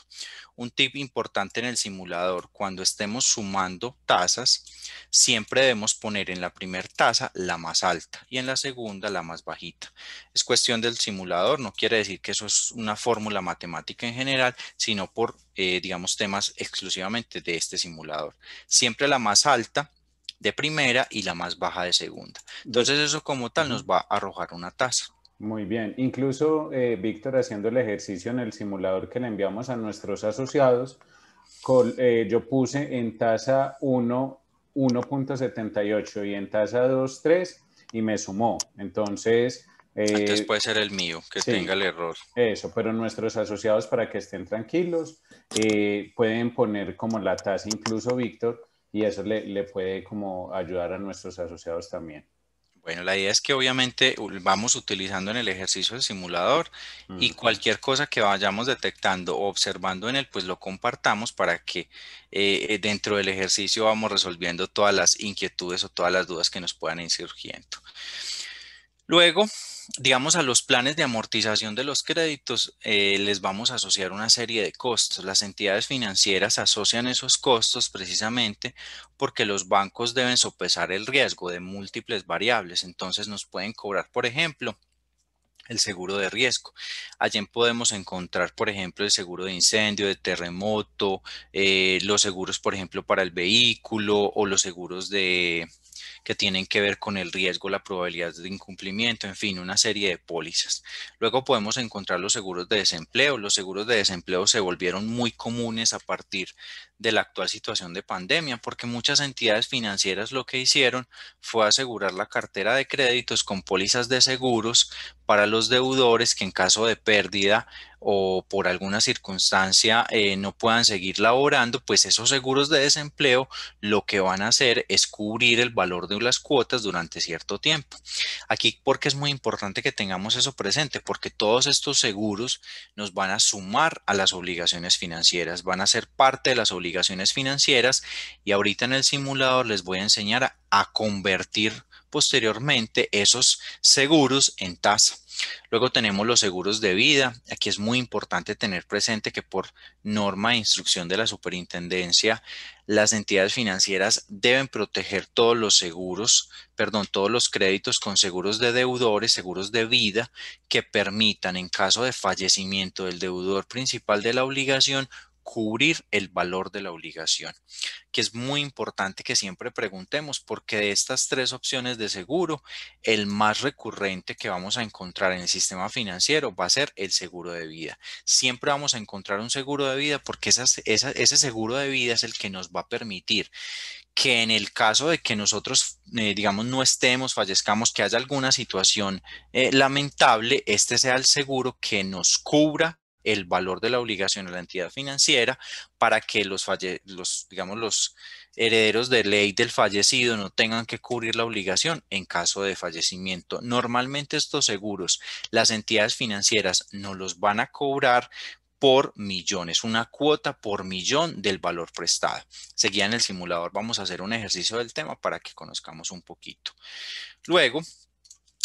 Un tip importante en el simulador, cuando estemos sumando tasas, siempre debemos poner en la primera tasa la más alta y en la segunda la más bajita. Es cuestión del simulador, no quiere decir que eso es una fórmula matemática en general, sino por, digamos, temas exclusivamente de este simulador. Siempre la más alta de primera y la más baja de segunda. Entonces eso como tal nos va a arrojar una tasa. Muy bien. Incluso, Víctor, haciendo el ejercicio en el simulador que le enviamos a nuestros asociados, yo puse en tasa 1 1,78 y en tasa 2 3 y me sumó. Entonces, Entonces puede ser el mío que tenga sí, el error. eso, pero nuestros asociados para que estén tranquilos pueden poner como la tasa incluso Víctor y eso le puede como ayudar a nuestros asociados también. Bueno, la idea es que obviamente vamos utilizando en el ejercicio el simulador y Ujú. cualquier cosa que vayamos detectando o observando en él, pues lo compartamos para que dentro del ejercicio vamos resolviendo todas las inquietudes o todas las dudas que nos puedan ir surgiendo. Luego, digamos, a los planes de amortización de los créditos les vamos a asociar una serie de costos. Las entidades financieras asocian esos costos precisamente porque los bancos deben sopesar el riesgo de múltiples variables. Entonces nos pueden cobrar, por ejemplo, el seguro de riesgo. Allí podemos encontrar, por ejemplo, el seguro de incendio, de terremoto, los seguros, por ejemplo, para el vehículo o los seguros que tienen que ver con el riesgo, la probabilidad de incumplimiento, en fin, una serie de pólizas. Luego podemos encontrar los seguros de desempleo. Los seguros de desempleo se volvieron muy comunes a partir de la actual situación de pandemia, porque muchas entidades financieras lo que hicieron fue asegurar la cartera de créditos con pólizas de seguros para los deudores que en caso de pérdida o por alguna circunstancia no puedan seguir laborando, pues esos seguros de desempleo lo que van a hacer es cubrir el valor de las cuotas durante cierto tiempo. Aquí, porque es muy importante que tengamos eso presente, porque todos estos seguros nos van a sumar a las obligaciones financieras, van a ser parte de las obligaciones financieras y ahorita en el simulador les voy a enseñar a convertir posteriormente esos seguros en tasa. Luego tenemos los seguros de vida. Aquí es muy importante tener presente que por norma e instrucción de la superintendencia, las entidades financieras deben proteger todos los seguros, perdón, todos los créditos con seguros de deudores, seguros de vida, que permitan en caso de fallecimiento del deudor principal de la obligación, cubrir el valor de la obligación, que es muy importante que siempre preguntemos, porque de estas tres opciones de seguro, el más recurrente que vamos a encontrar en el sistema financiero va a ser el seguro de vida. Siempre vamos a encontrar un seguro de vida porque ese seguro de vida es el que nos va a permitir que en el caso de que nosotros, digamos, no estemos, fallezcamos, que haya alguna situación lamentable, este sea el seguro que nos cubra el valor de la obligación a la entidad financiera para que digamos, los herederos de ley del fallecido no tengan que cubrir la obligación en caso de fallecimiento. Normalmente estos seguros, las entidades financieras no los van a cobrar por millones, una cuota por millón del valor prestado. Seguía en el simulador, vamos a hacer un ejercicio del tema para que conozcamos un poquito. Luego,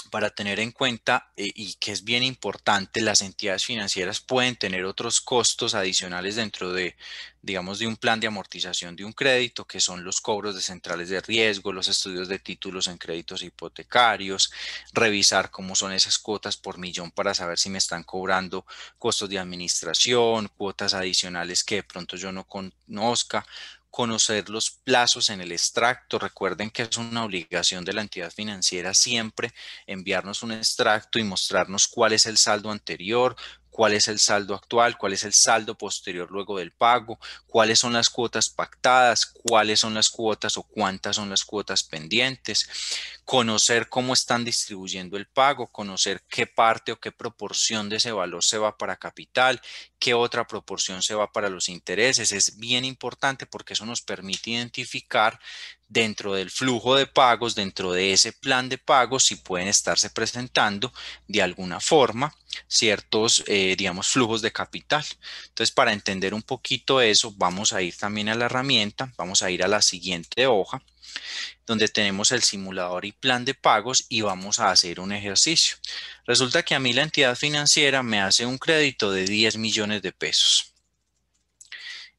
para tener en cuenta y que es bien importante, las entidades financieras pueden tener otros costos adicionales dentro de, digamos, de un plan de amortización de un crédito, que son los cobros de centrales de riesgo, los estudios de títulos en créditos hipotecarios, revisar cómo son esas cuotas por millón para saber si me están cobrando costos de administración, cuotas adicionales que de pronto yo no conozca, conocer los plazos en el extracto. Recuerden que es una obligación de la entidad financiera siempre enviarnos un extracto y mostrarnos cuál es el saldo anterior, cuál es el saldo actual, cuál es el saldo posterior luego del pago, cuáles son las cuotas pactadas, cuáles son las cuotas o cuántas son las cuotas pendientes, conocer cómo están distribuyendo el pago, conocer qué parte o qué proporción de ese valor se va para capital, qué otra proporción se va para los intereses. Es bien importante porque eso nos permite identificar dentro del flujo de pagos, dentro de ese plan de pagos, si pueden estarse presentando de alguna forma ciertos, digamos, flujos de capital. Entonces, para entender un poquito eso, vamos a ir también a la herramienta, vamos a ir a la siguiente hoja, donde tenemos el simulador y plan de pagos y vamos a hacer un ejercicio. Resulta que a mí la entidad financiera me hace un crédito de 10 millones de pesos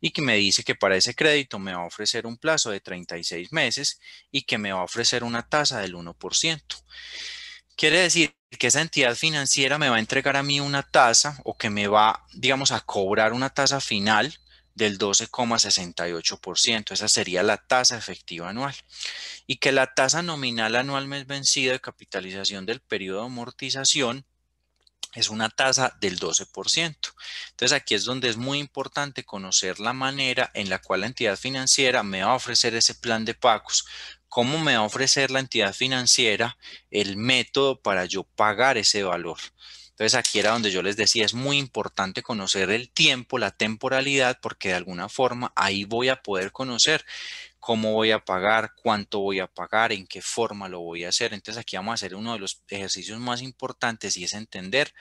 y que me dice que para ese crédito me va a ofrecer un plazo de 36 meses y que me va a ofrecer una tasa del 1%. Quiere decir que esa entidad financiera me va a entregar a mí una tasa o que me va, digamos, a cobrar una tasa final del 12,68%. Esa sería la tasa efectiva anual. Y que la tasa nominal anual mes vencido de capitalización del periodo de amortización es una tasa del 12%. Entonces aquí es donde es muy importante conocer la manera en la cual la entidad financiera me va a ofrecer ese plan de pagos, cómo me va a ofrecer la entidad financiera el método para yo pagar ese valor. Entonces aquí era donde yo les decía, es muy importante conocer el tiempo, la temporalidad, porque de alguna forma ahí voy a poder conocer cómo voy a pagar, cuánto voy a pagar, en qué forma lo voy a hacer. Entonces aquí vamos a hacer uno de los ejercicios más importantes y es entender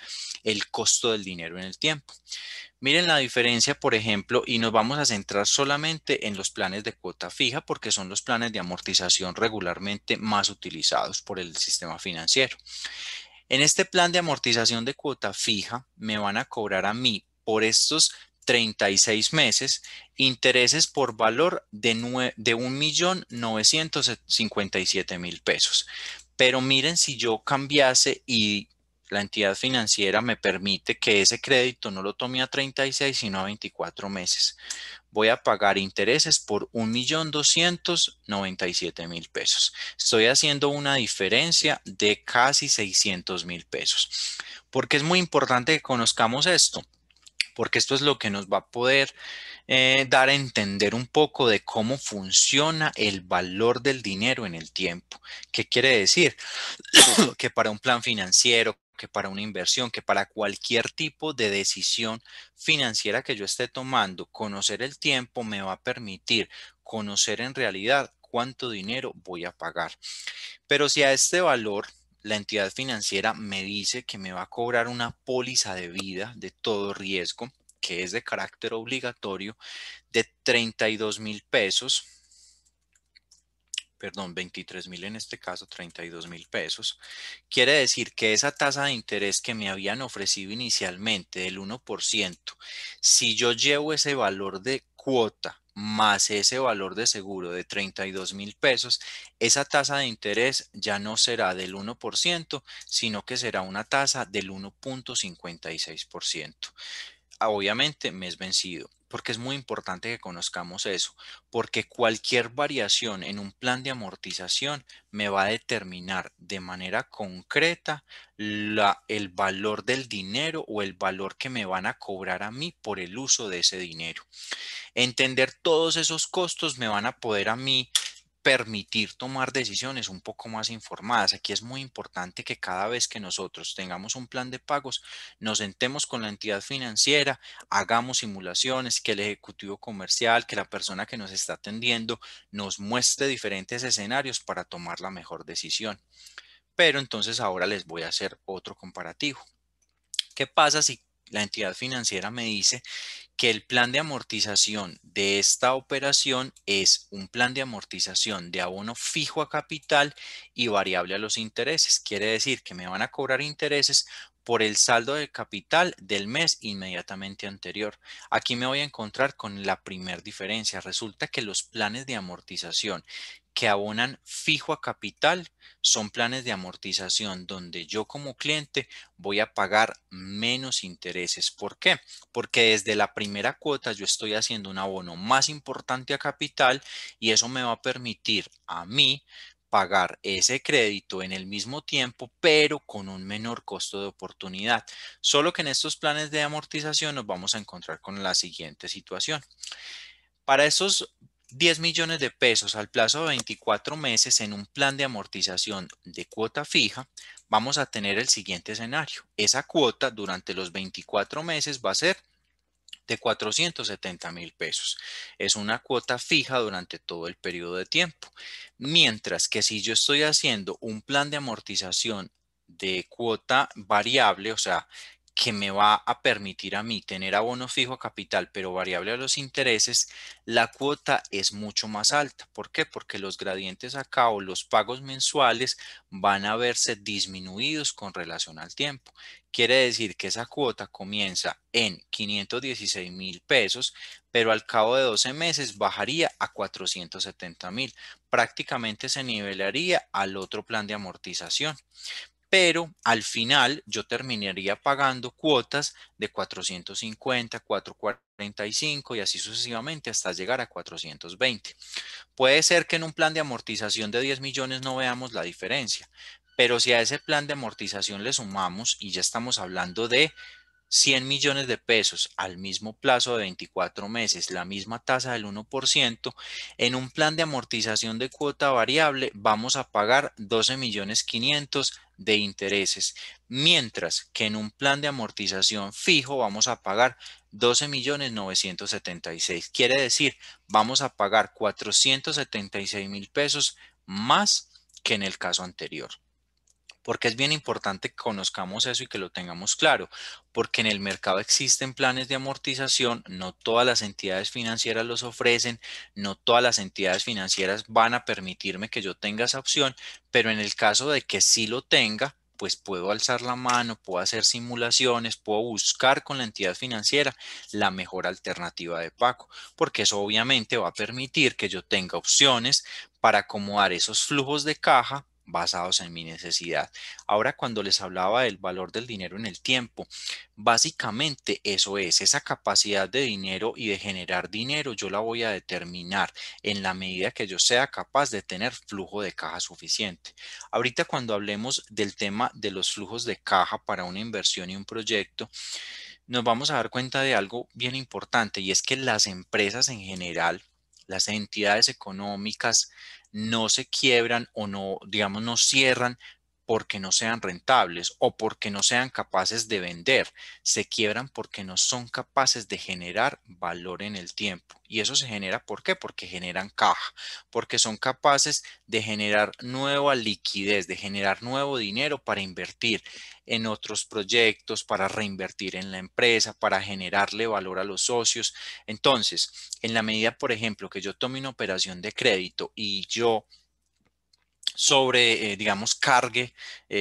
el costo del dinero en el tiempo. Miren la diferencia, por ejemplo, y nos vamos a centrar solamente en los planes de cuota fija porque son los planes de amortización regularmente más utilizados por el sistema financiero. En este plan de amortización de cuota fija me van a cobrar a mí por estos 36 meses intereses por valor de 1.957.000 pesos. Pero miren, si yo cambiase y la entidad financiera me permite que ese crédito no lo tome a 36, sino a 24 meses, voy a pagar intereses por 1.297.000 pesos. Estoy haciendo una diferencia de casi 600.000 pesos. ¿Por qué es muy importante que conozcamos esto? Porque esto es lo que nos va a poder dar a entender un poco de cómo funciona el valor del dinero en el tiempo. ¿Qué quiere decir? Que para un plan financiero, que para una inversión, que para cualquier tipo de decisión financiera que yo esté tomando, conocer el tiempo me va a permitir conocer en realidad cuánto dinero voy a pagar. Pero si a este valor la entidad financiera me dice que me va a cobrar una póliza de vida de todo riesgo, que es de carácter obligatorio, de 32.000 pesos, perdón, 23.000 en este caso, 32.000 pesos. Quiere decir que esa tasa de interés que me habían ofrecido inicialmente del 1%, si yo llevo ese valor de cuota más ese valor de seguro de 32.000 pesos, esa tasa de interés ya no será del 1%, sino que será una tasa del 1,56%. Obviamente mes vencido, porque es muy importante que conozcamos eso, porque cualquier variación en un plan de amortización me va a determinar de manera concreta el valor del dinero o el valor que me van a cobrar a mí por el uso de ese dinero. Entender todos esos costos me van a poder a mí permitir tomar decisiones un poco más informadas. Aquí es muy importante que cada vez que nosotros tengamos un plan de pagos, nos sentemos con la entidad financiera, hagamos simulaciones, que el ejecutivo comercial, que la persona que nos está atendiendo nos muestre diferentes escenarios para tomar la mejor decisión. Pero entonces ahora les voy a hacer otro comparativo. ¿Qué pasa si la entidad financiera me dice que el plan de amortización de esta operación es un plan de amortización de abono fijo a capital y variable a los intereses? Quiere decir que me van a cobrar intereses por el saldo de capital del mes inmediatamente anterior. Aquí me voy a encontrar con la primera diferencia. Resulta que los planes de amortización que abonan fijo a capital son planes de amortización donde yo como cliente voy a pagar menos intereses. ¿Por qué? Porque desde la primera cuota yo estoy haciendo un abono más importante a capital y eso me va a permitir a mí pagar ese crédito en el mismo tiempo, pero con un menor costo de oportunidad. Solo que en estos planes de amortización nos vamos a encontrar con la siguiente situación. Para esos 10 millones de pesos al plazo de 24 meses en un plan de amortización de cuota fija, vamos a tener el siguiente escenario. Esa cuota durante los 24 meses va a ser de 470.000 pesos. Es una cuota fija durante todo el periodo de tiempo. Mientras que si yo estoy haciendo un plan de amortización de cuota variable, o sea, que me va a permitir a mí tener abono fijo a capital, pero variable a los intereses, la cuota es mucho más alta. ¿Por qué? Porque los gradientes acá o los pagos mensuales van a verse disminuidos con relación al tiempo. Quiere decir que esa cuota comienza en 516.000 pesos, pero al cabo de 12 meses bajaría a 470.000. Prácticamente se nivelaría al otro plan de amortización, pero al final yo terminaría pagando cuotas de 450, 445 y así sucesivamente hasta llegar a 420. Puede ser que en un plan de amortización de 10 millones no veamos la diferencia, pero si a ese plan de amortización le sumamos y ya estamos hablando de 100 millones de pesos al mismo plazo de 24 meses, la misma tasa del 1%, en un plan de amortización de cuota variable vamos a pagar 12 millones 500 de intereses, mientras que en un plan de amortización fijo vamos a pagar 12 millones 976. Quiere decir, vamos a pagar 476.000 pesos más que en el caso anterior. Porque es bien importante que conozcamos eso y que lo tengamos claro, porque en el mercado existen planes de amortización, no todas las entidades financieras los ofrecen, no todas las entidades financieras van a permitirme que yo tenga esa opción, pero en el caso de que sí lo tenga, pues puedo alzar la mano, puedo hacer simulaciones, puedo buscar con la entidad financiera la mejor alternativa de pago, porque eso obviamente va a permitir que yo tenga opciones para acomodar esos flujos de caja basados en mi necesidad. Ahora, cuando les hablaba del valor del dinero en el tiempo, básicamente eso es, esa capacidad de dinero y de generar dinero, yo la voy a determinar en la medida que yo sea capaz de tener flujo de caja suficiente. Ahorita, cuando hablemos del tema de los flujos de caja para una inversión y un proyecto, nos vamos a dar cuenta de algo bien importante y es que las empresas en general, las entidades económicas no se quiebran o no, digamos, no cierran porque no sean rentables o porque no sean capaces de vender. Se quiebran porque no son capaces de generar valor en el tiempo. Y eso se genera, ¿por qué? Porque generan caja, porque son capaces de generar nueva liquidez, de generar nuevo dinero para invertir en otros proyectos, para reinvertir en la empresa, para generarle valor a los socios. Entonces, en la medida, por ejemplo, que yo tome una operación de crédito y yo digamos, cargue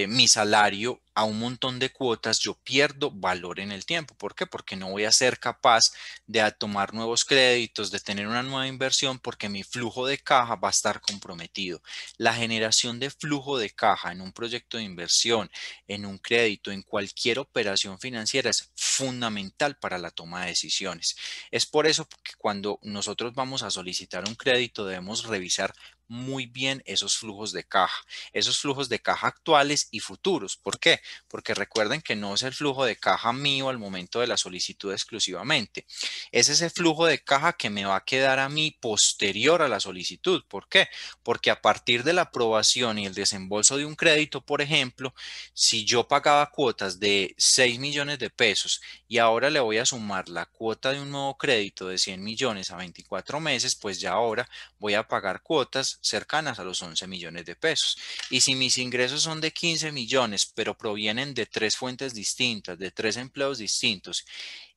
mi salario a un montón de cuotas, yo pierdo valor en el tiempo. ¿Por qué? Porque no voy a ser capaz de tomar nuevos créditos, de tener una nueva inversión, porque mi flujo de caja va a estar comprometido. La generación de flujo de caja en un proyecto de inversión, en un crédito, en cualquier operación financiera es fundamental para la toma de decisiones. Es por eso que cuando nosotros vamos a solicitar un crédito debemos revisar muy bien esos flujos de caja actuales y futuros. ¿Por qué? Porque recuerden que no es el flujo de caja mío al momento de la solicitud exclusivamente. Es ese flujo de caja que me va a quedar a mí posterior a la solicitud. ¿Por qué? Porque a partir de la aprobación y el desembolso de un crédito, por ejemplo, si yo pagaba cuotas de 6 millones de pesos y ahora le voy a sumar la cuota de un nuevo crédito de 100 millones a 24 meses, pues ya ahora voy a pagar cuotas cercanas a los 11 millones de pesos. Y si mis ingresos son de 15 millones, pero provienen de tres fuentes distintas, de tres empleos distintos,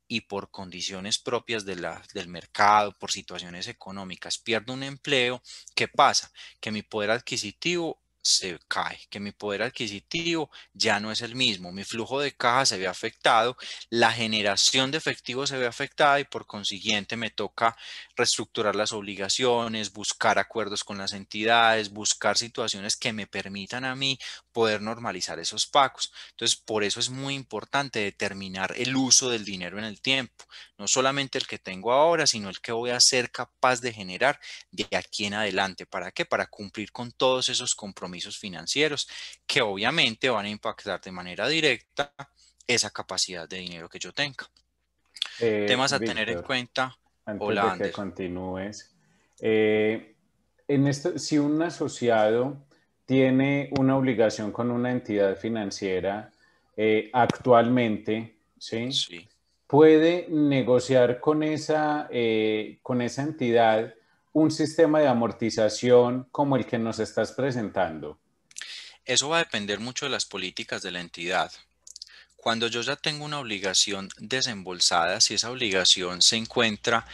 y por condiciones propias del mercado, por situaciones económicas, pierdo un empleo, ¿qué pasa? Que mi poder adquisitivo se cae, que mi poder adquisitivo ya no es el mismo, mi flujo de caja se ve afectado, la generación de efectivo se ve afectada y por consiguiente me toca reestructurar las obligaciones, buscar acuerdos con las entidades, buscar situaciones que me permitan a mí poder normalizar esos pagos. Entonces, por eso es muy importante determinar el uso del dinero en el tiempo, no solamente el que tengo ahora, sino el que voy a ser capaz de generar de aquí en adelante. ¿Para qué? Para cumplir con todos esos compromisos financieros que obviamente van a impactar de manera directa esa capacidad de dinero que yo tenga. Temas a tener en Víctor, cuenta. antes Hola, de que Ander. continúes, en esto, si un asociado tiene una obligación con una entidad financiera actualmente, ¿sí? Sí. Puede negociar con esa entidad un sistema de amortización como el que nos estás presentando. Eso va a depender mucho de las políticas de la entidad. Cuando yo ya tengo una obligación desembolsada, si esa obligación se encuentra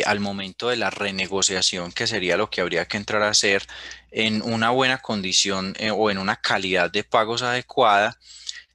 al momento de la renegociación, que sería lo que habría que entrar a hacer en una buena condición o en una calidad de pagos adecuada,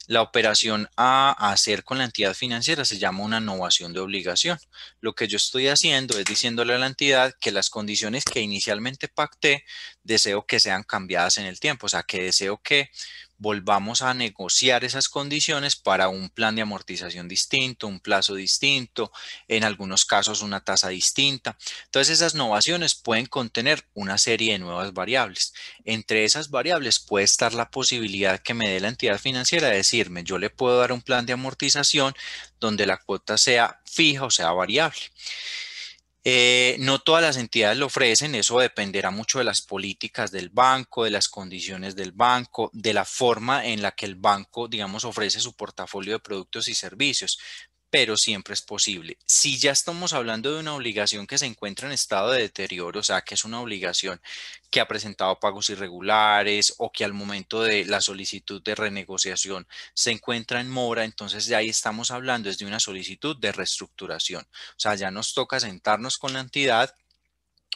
la operación a hacer con la entidad financiera se llama una novación de obligación. Lo que yo estoy haciendo es diciéndole a la entidad que las condiciones que inicialmente pacté deseo que sean cambiadas en el tiempo, o sea, que deseo que volvamos a negociar esas condiciones para un plan de amortización distinto, un plazo distinto, en algunos casos una tasa distinta. Entonces esas novaciones pueden contener una serie de nuevas variables. Entre esas variables puede estar la posibilidad que me dé la entidad financiera de decirme, yo le puedo dar un plan de amortización donde la cuota sea fija o sea variable. No todas las entidades lo ofrecen, eso dependerá mucho de las políticas del banco, de las condiciones del banco, de la forma en la que el banco, digamos, ofrece su portafolio de productos y servicios, pero siempre es posible. Si ya estamos hablando de una obligación que se encuentra en estado de deterioro, o sea, que es una obligación que ha presentado pagos irregulares o que al momento de la solicitud de renegociación se encuentra en mora, entonces ya ahí estamos hablando es de una solicitud de reestructuración. O sea, ya nos toca sentarnos con la entidad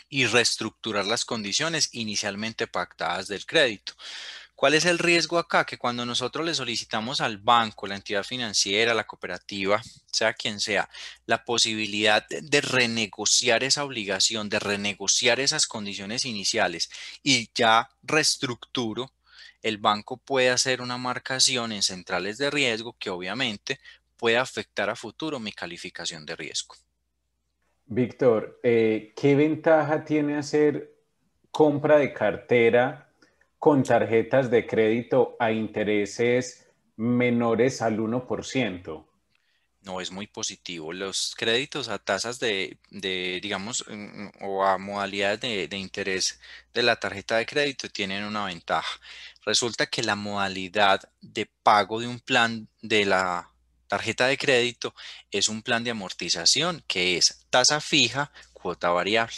y reestructurar las condiciones inicialmente pactadas del crédito. ¿Cuál es el riesgo acá? Que cuando nosotros le solicitamos al banco, la entidad financiera, la cooperativa, sea quien sea, la posibilidad de renegociar esa obligación, de renegociar esas condiciones iniciales y ya reestructuro, el banco puede hacer una marcación en centrales de riesgo que obviamente puede afectar a futuro mi calificación de riesgo. Víctor, ¿qué ventaja tiene hacer compra de cartera con tarjetas de crédito a intereses menores al 1%? No es muy positivo. Los créditos a tasas digamos, o a modalidades de interés de la tarjeta de crédito tienen una ventaja. Resulta que la modalidad de pago de un plan de la tarjeta de crédito es un plan de amortización que es tasa fija, cuota variable.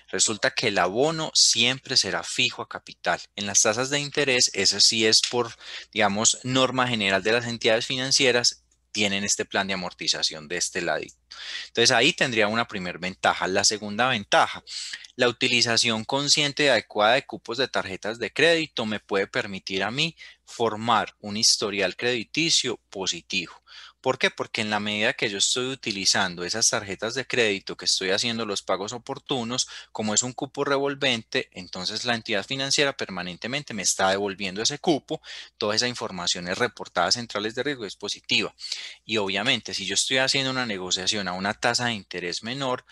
Resulta que el abono siempre será fijo a capital. En las tasas de interés, eso sí es por, digamos, norma general de las entidades financieras tienen este plan de amortización de este ladito. Entonces ahí tendría una primera ventaja. La segunda ventaja, la utilización consciente y adecuada de cupos de tarjetas de crédito me puede permitir a mí formar un historial crediticio positivo. ¿Por qué? Porque en la medida que yo estoy utilizando esas tarjetas de crédito, que estoy haciendo los pagos oportunos, como es un cupo revolvente, entonces la entidad financiera permanentemente me está devolviendo ese cupo. Toda esa información es reportada a centrales de riesgo, es positiva. Y obviamente, si yo estoy haciendo una negociación a una tasa de interés menor,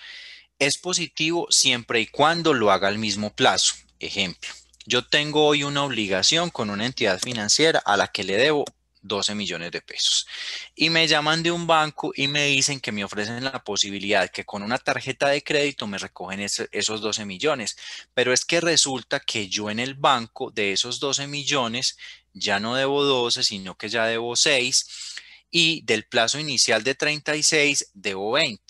es positivo siempre y cuando lo haga al mismo plazo. Ejemplo, yo tengo hoy una obligación con una entidad financiera a la que le debo 12 millones de pesos. Y me llaman de un banco y me dicen que me ofrecen la posibilidad que con una tarjeta de crédito me recogen esos 12 millones. Pero es que resulta que yo en el banco de esos 12 millones ya no debo 12, sino que ya debo 6 y del plazo inicial de 36 debo 20.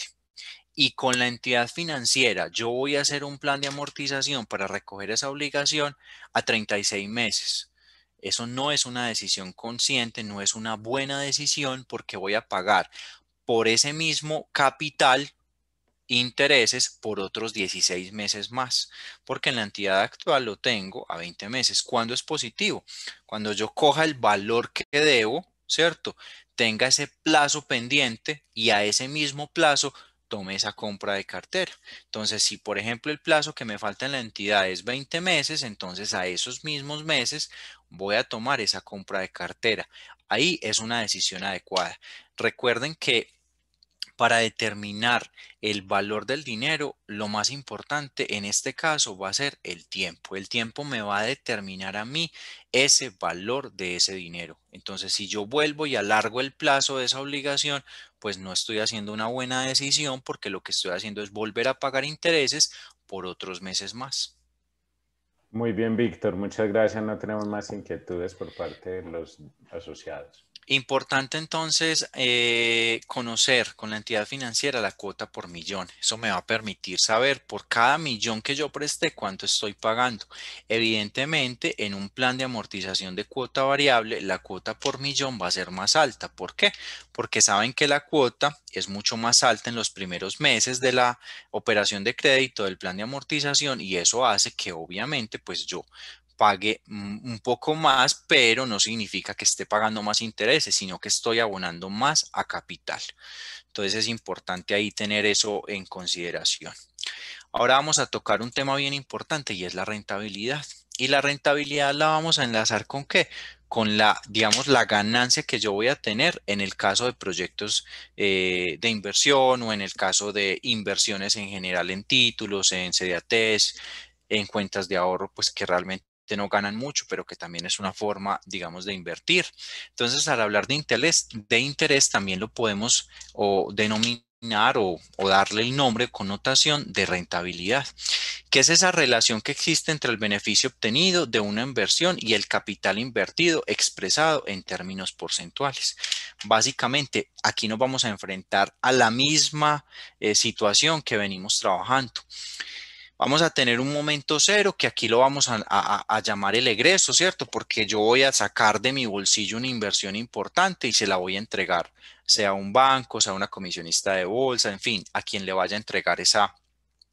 Y con la entidad financiera yo voy a hacer un plan de amortización para recoger esa obligación a 36 meses. Eso no es una decisión consciente, no es una buena decisión porque voy a pagar por ese mismo capital intereses por otros 16 meses más, porque en la entidad actual lo tengo a 20 meses. ¿Cuándo es positivo? Cuando yo coja el valor que debo, ¿cierto? Tenga ese plazo pendiente y a ese mismo plazo tome esa compra de cartera. Entonces, si por ejemplo el plazo que me falta en la entidad es 20 meses, entonces a esos mismos meses voy a tomar esa compra de cartera. Ahí es una decisión adecuada. Recuerden que para determinar el valor del dinero, lo más importante en este caso va a ser el tiempo. El tiempo me va a determinar a mí ese valor de ese dinero. Entonces, si yo vuelvo y alargo el plazo de esa obligación, pues no estoy haciendo una buena decisión porque lo que estoy haciendo es volver a pagar intereses por otros meses más. Muy bien, Víctor. Muchas gracias. No tenemos más inquietudes por parte de los asociados. Importante entonces conocer con la entidad financiera la cuota por millón. Eso me va a permitir saber por cada millón que yo presté cuánto estoy pagando. Evidentemente, en un plan de amortización de cuota variable, la cuota por millón va a ser más alta. ¿Por qué? Porque saben que la cuota es mucho más alta en los primeros meses de la operación de crédito del plan de amortización y eso hace que obviamente pues yo pague un poco más, pero no significa que esté pagando más intereses, sino que estoy abonando más a capital. Entonces es importante ahí tener eso en consideración. Ahora vamos a tocar un tema bien importante y es la rentabilidad. Y la rentabilidad la vamos a enlazar con qué? Con la, digamos, la ganancia que yo voy a tener en el caso de proyectos de inversión o en el caso de inversiones en general en títulos, en CDATs, en cuentas de ahorro, pues que realmente no ganan mucho, pero que también es una forma, digamos, de invertir. Entonces, al hablar de interés también lo podemos o denominar o darle el nombre, connotación de rentabilidad, que es esa relación que existe entre el beneficio obtenido de una inversión y el capital invertido expresado en términos porcentuales. Básicamente, aquí nos vamos a enfrentar a la misma situación que venimos trabajando. Vamos a tener un momento cero que aquí lo vamos a llamar el egreso, ¿cierto? Porque yo voy a sacar de mi bolsillo una inversión importante y se la voy a entregar, sea un banco, sea una comisionista de bolsa, en fin, a quien le vaya a entregar esa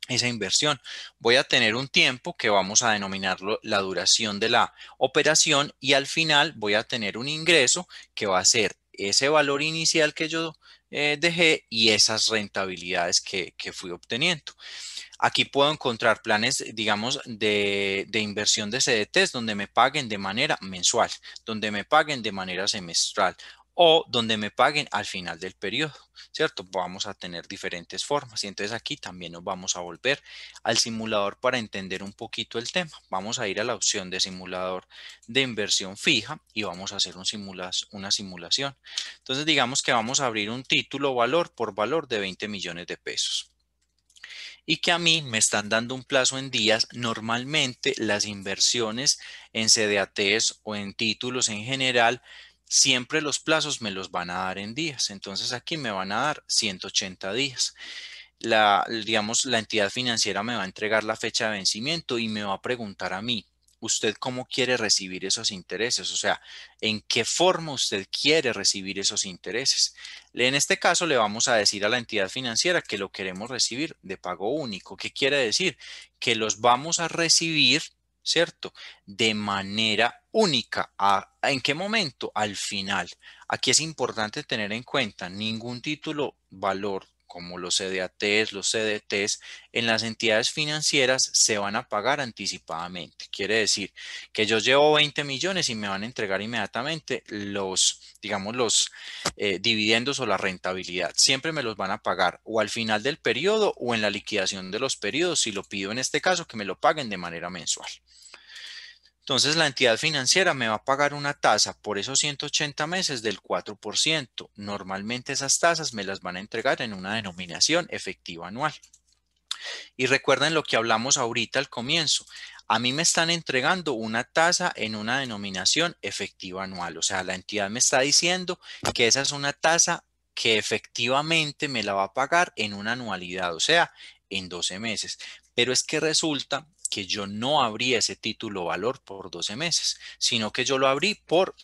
inversión. Voy a tener un tiempo que vamos a denominarlo la duración de la operación y al final voy a tener un ingreso que va a ser ese valor inicial que yo dejé y esas rentabilidades que fui obteniendo. Aquí puedo encontrar planes, digamos, de inversión de CDTs donde me paguen de manera mensual, donde me paguen de manera semestral o donde me paguen al final del periodo, ¿cierto? Vamos a tener diferentes formas y entonces aquí también nos vamos a volver al simulador para entender un poquito el tema. Vamos a ir a la opción de simulador de inversión fija y vamos a hacer una simulación. Entonces digamos que vamos a abrir un título valor por valor de 20 millones de pesos y que a mí me están dando un plazo en días. Normalmente las inversiones en CDATs o en títulos en general, siempre los plazos me los van a dar en días. Entonces aquí me van a dar 180 días. Digamos, la entidad financiera me va a entregar la fecha de vencimiento y me va a preguntar a mí, ¿usted cómo quiere recibir esos intereses? O sea, ¿en qué forma usted quiere recibir esos intereses? En este caso, le vamos a decir a la entidad financiera que lo queremos recibir de pago único. ¿Qué quiere decir? Que los vamos a recibir, ¿cierto? De manera única. ¿En qué momento? Al final. Aquí es importante tener en cuenta ningún título valor como los CDATs, los CDTs, en las entidades financieras se van a pagar anticipadamente. Quiere decir que yo llevo 20 millones y me van a entregar inmediatamente digamos, los dividendos o la rentabilidad. Siempre me los van a pagar o al final del periodo o en la liquidación de los periodos, si lo pido en este caso, que me lo paguen de manera mensual. Entonces la entidad financiera me va a pagar una tasa por esos 180 meses del 4%. Normalmente esas tasas me las van a entregar en una denominación efectiva anual. Y recuerden lo que hablamos ahorita al comienzo. A mí me están entregando una tasa en una denominación efectiva anual. O sea, la entidad me está diciendo que esa es una tasa que efectivamente me la va a pagar en una anualidad, o sea, en 12 meses. Pero es que resulta que yo no abrí ese título valor por 12 meses, sino que yo lo abrí por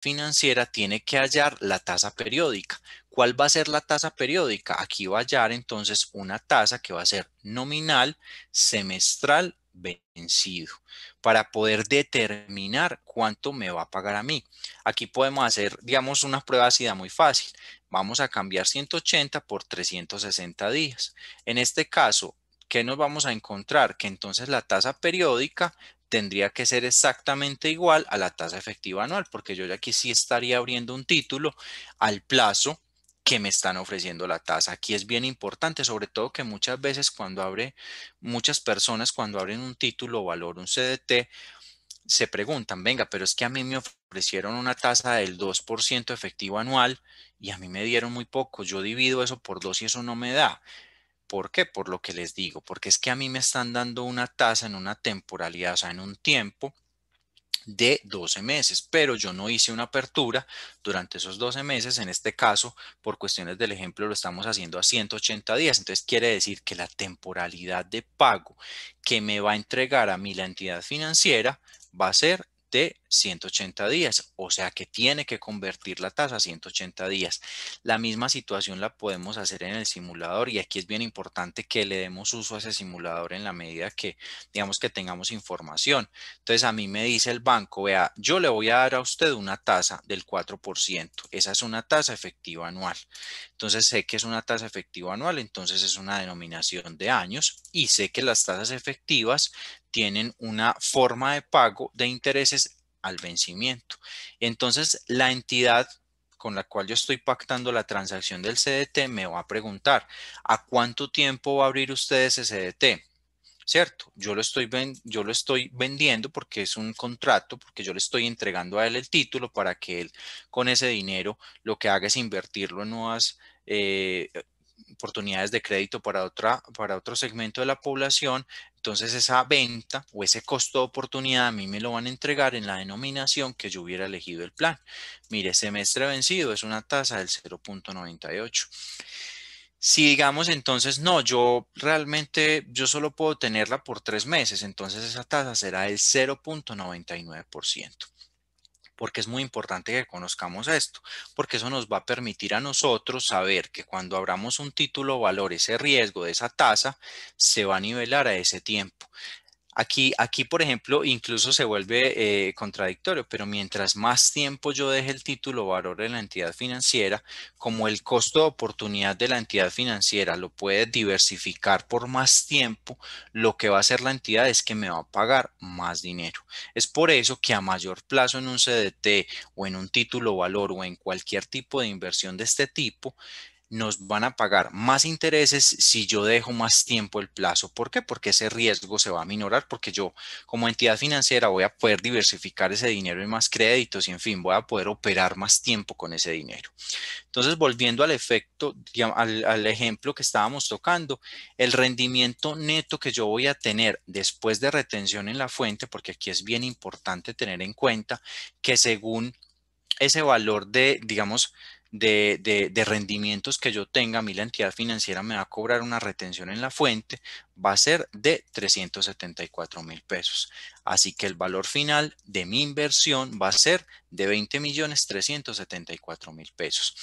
financiera tiene que hallar la tasa periódica. ¿Cuál va a ser la tasa periódica? Aquí va a hallar entonces una tasa que va a ser nominal, semestral, vencido, para poder determinar cuánto me va a pagar a mí. Aquí podemos hacer, digamos, una prueba ácida muy fácil. Vamos a cambiar 180 por 360 días. En este caso, ¿qué nos vamos a encontrar? Que entonces la tasa periódica tendría que ser exactamente igual a la tasa efectiva anual, porque yo ya aquí sí estaría abriendo un título al plazo que me están ofreciendo la tasa. Aquí es bien importante, sobre todo que muchas veces muchas personas cuando abren un título o valor, un CDT, se preguntan, venga, pero es que a mí me ofrecieron una tasa del 2% efectivo anual y a mí me dieron muy poco. Yo divido eso por dos y eso no me da. ¿Por qué? Por lo que les digo, porque es que a mí me están dando una tasa en una temporalidad, o sea, en un tiempo de 12 meses, pero yo no hice una apertura durante esos 12 meses. En este caso, por cuestiones del ejemplo, lo estamos haciendo a 180 días. Entonces, quiere decir que la temporalidad de pago que me va a entregar a mí la entidad financiera va a ser de 180 días, o sea que tiene que convertir la tasa a 180 días. La misma situación la podemos hacer en el simulador y aquí es bien importante que le demos uso a ese simulador en la medida que, digamos, que tengamos información. Entonces a mí me dice el banco, vea, yo le voy a dar a usted una tasa del 4%. Esa es una tasa efectiva anual. Entonces sé que es una tasa efectiva anual, entonces es una denominación de años y sé que las tasas efectivas tienen una forma de pago de intereses al vencimiento. Entonces la entidad con la cual yo estoy pactando la transacción del CDT me va a preguntar, ¿a cuánto tiempo va a abrir usted ese CDT? ¿Cierto? Yo lo estoy vendiendo porque es un contrato, porque yo le estoy entregando a él el título para que él con ese dinero lo que haga es invertirlo en nuevas oportunidades de crédito para otro segmento de la población. Entonces esa venta o ese costo de oportunidad a mí me lo van a entregar en la denominación que yo hubiera elegido el plan. Mire, semestre vencido es una tasa del 0,98. Si digamos entonces, no, yo realmente, yo solo puedo tenerla por 3 meses, entonces esa tasa será el 0,99%. Porque es muy importante que conozcamos esto, porque eso nos va a permitir a nosotros saber que cuando abramos un título o valor, ese riesgo de esa tasa se va a nivelar a ese tiempo. Aquí, por ejemplo, incluso se vuelve contradictorio, pero mientras más tiempo yo deje el título o valor en la entidad financiera, como el costo de oportunidad de la entidad financiera lo puede diversificar por más tiempo, lo que va a hacer la entidad es que me va a pagar más dinero. Es por eso que a mayor plazo en un CDT o en un título o valor o en cualquier tipo de inversión de este tipo, nos van a pagar más intereses si yo dejo más tiempo el plazo. ¿Por qué? Porque ese riesgo se va a minorar, porque yo como entidad financiera voy a poder diversificar ese dinero en más créditos y en fin, voy a poder operar más tiempo con ese dinero. Entonces, volviendo al efecto, al ejemplo que estábamos tocando, el rendimiento neto que yo voy a tener después de retención en la fuente, porque aquí es bien importante tener en cuenta que según ese valor de, digamos, de rendimientos que yo tenga, a mí la entidad financiera me va a cobrar una retención en la fuente, va a ser de 374.000 pesos. Así que el valor final de mi inversión va a ser de 20.374.000 pesos.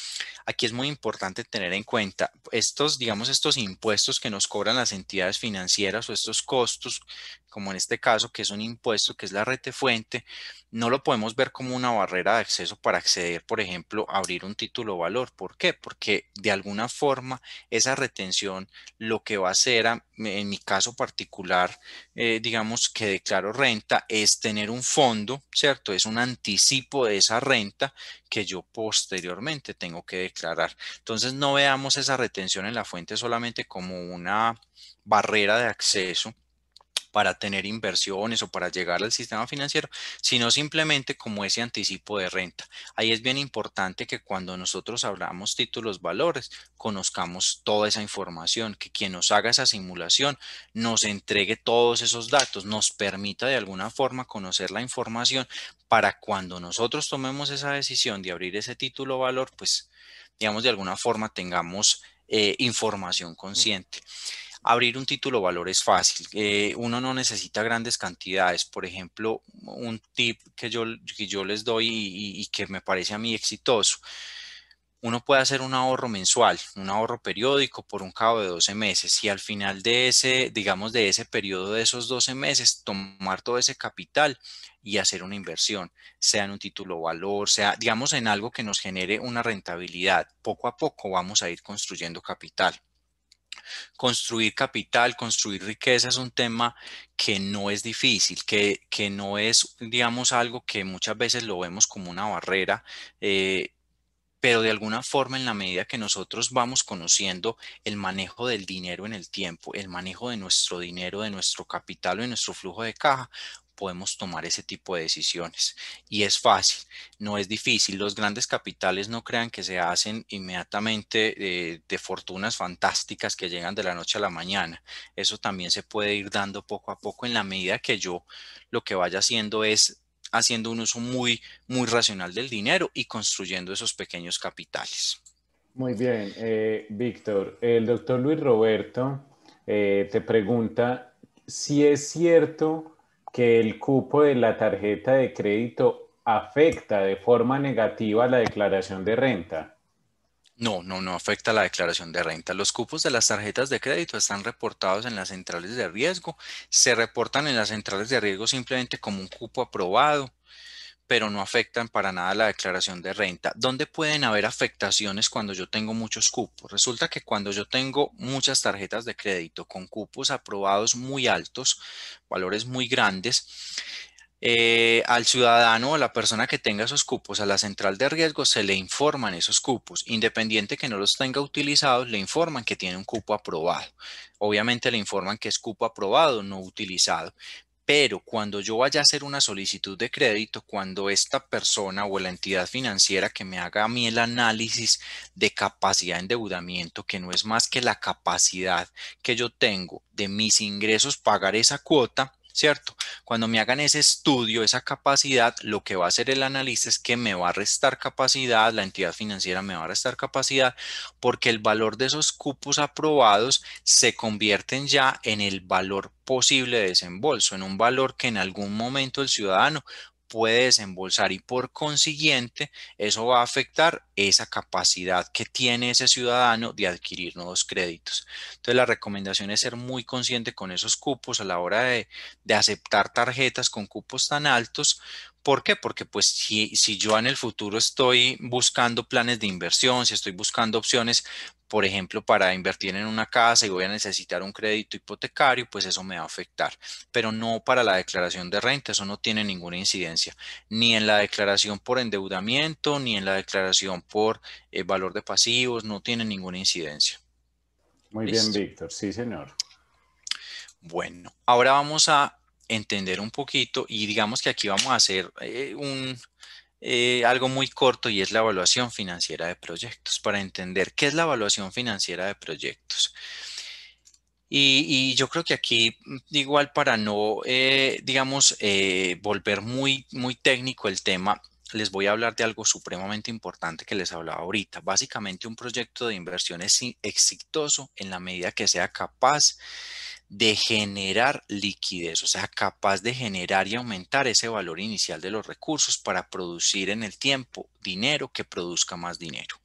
Aquí es muy importante tener en cuenta estos, digamos, estos impuestos que nos cobran las entidades financieras o estos costos, como en este caso, que es un impuesto que es la rete fuente, no lo podemos ver como una barrera de acceso para acceder, por ejemplo, a abrir un título o valor. ¿Por qué? Porque de alguna forma esa retención lo que va a hacer, en mi caso particular, digamos que declaro renta, es tener un fondo, ¿cierto? Es un anticipo de esa renta que yo posteriormente tengo que declarar. Entonces no veamos esa retención en la fuente solamente como una barrera de acceso para tener inversiones o para llegar al sistema financiero, sino simplemente como ese anticipo de renta. Ahí es bien importante que cuando nosotros hablamos títulos valores, conozcamos toda esa información, que quien nos haga esa simulación nos entregue todos esos datos, nos permita de alguna forma conocer la información para cuando nosotros tomemos esa decisión de abrir ese título valor, pues digamos de alguna forma tengamos información consciente. Abrir un título valor es fácil. Uno no necesita grandes cantidades. Por ejemplo, un tip que yo les doy y que me parece a mí exitoso. Uno puede hacer un ahorro mensual, un ahorro periódico por un cabo de 12 meses y al final de ese, digamos, de ese periodo de esos 12 meses, tomar todo ese capital y hacer una inversión, sea en un título valor, sea, digamos, en algo que nos genere una rentabilidad. Poco a poco vamos a ir construyendo capital. Construir capital, construir riqueza es un tema que no es difícil, que no es, digamos, algo que muchas veces lo vemos como una barrera, pero de alguna forma en la medida que nosotros vamos conociendo el manejo del dinero en el tiempo, el manejo de nuestro dinero, de nuestro capital o de nuestro flujo de caja, podemos tomar ese tipo de decisiones. Y es fácil, no es difícil. Los grandes capitales no crean que se hacen inmediatamente de fortunas fantásticas que llegan de la noche a la mañana. Eso también se puede ir dando poco a poco en la medida que yo lo que vaya haciendo es haciendo un uso muy racional del dinero y construyendo esos pequeños capitales. Muy bien, Víctor. El doctor Luis Roberto te pregunta si es cierto que el cupo de la tarjeta de crédito afecta de forma negativa la declaración de renta. No, no, no afecta la declaración de renta. Los cupos de las tarjetas de crédito están reportados en las centrales de riesgo. Se reportan en las centrales de riesgo simplemente como un cupo aprobado, pero no afectan para nada la declaración de renta. ¿Dónde pueden haber afectaciones cuando yo tengo muchos cupos? Resulta que cuando yo tengo muchas tarjetas de crédito con cupos aprobados muy altos, valores muy grandes, al ciudadano o a la persona que tenga esos cupos, a la central de riesgo, se le informan esos cupos. Independiente que no los tenga utilizados, le informan que tiene un cupo aprobado. Obviamente le informan que es cupo aprobado, no utilizado. Pero cuando yo vaya a hacer una solicitud de crédito, cuando esta persona o la entidad financiera que me haga a mí el análisis de capacidad de endeudamiento, que no es más que la capacidad que yo tengo de mis ingresos pagar esa cuota, ¿cierto? Cuando me hagan ese estudio, esa capacidad, lo que va a hacer el analista es que me va a restar capacidad, la entidad financiera me va a restar capacidad, porque el valor de esos cupos aprobados se convierten ya en el valor posible de desembolso, en un valor que en algún momento el ciudadano puede desembolsar y por consiguiente eso va a afectar esa capacidad que tiene ese ciudadano de adquirir nuevos créditos. Entonces la recomendación es ser muy consciente con esos cupos a la hora de aceptar tarjetas con cupos tan altos. ¿Por qué? Porque pues si yo en el futuro estoy buscando planes de inversión, si estoy buscando opciones, por ejemplo, para invertir en una casa y voy a necesitar un crédito hipotecario, pues eso me va a afectar, pero no para la declaración de renta, eso no tiene ninguna incidencia, ni en la declaración por endeudamiento, ni en la declaración por valor de pasivos, no tiene ninguna incidencia. Muy bien, ¿Listo? Víctor. Sí, señor. Bueno, ahora vamos a entender un poquito y digamos que aquí vamos a hacer algo muy corto y es la evaluación financiera de proyectos para entender qué es la evaluación financiera de proyectos. Y yo creo que aquí, igual para no, digamos, volver muy técnico el tema, les voy a hablar de algo supremamente importante que les hablaba ahorita. Básicamente, un proyecto de inversión es exitoso en la medida que sea capaz de generar liquidez, o sea, capaz de generar y aumentar ese valor inicial de los recursos para producir en el tiempo dinero que produzca más dinero.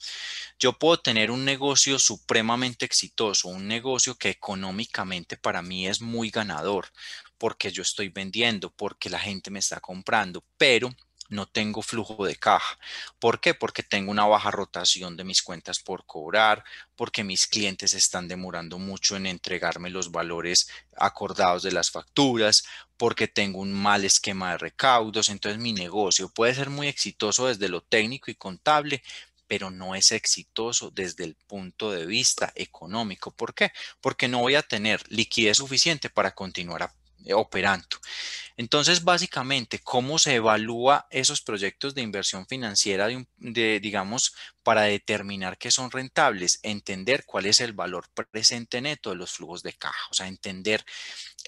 Yo puedo tener un negocio supremamente exitoso, un negocio que económicamente para mí es muy ganador, porque yo estoy vendiendo, porque la gente me está comprando, pero no tengo flujo de caja. ¿Por qué? Porque tengo una baja rotación de mis cuentas por cobrar, porque mis clientes están demorando mucho en entregarme los valores acordados de las facturas, porque tengo un mal esquema de recaudos. Entonces mi negocio puede ser muy exitoso desde lo técnico y contable, pero no es exitoso desde el punto de vista económico. ¿Por qué? Porque no voy a tener liquidez suficiente para continuar operando. Entonces, básicamente, ¿cómo se evalúa esos proyectos de inversión financiera digamos, para determinar que son rentables? Entender cuál es el valor presente neto de los flujos de caja, o sea, entender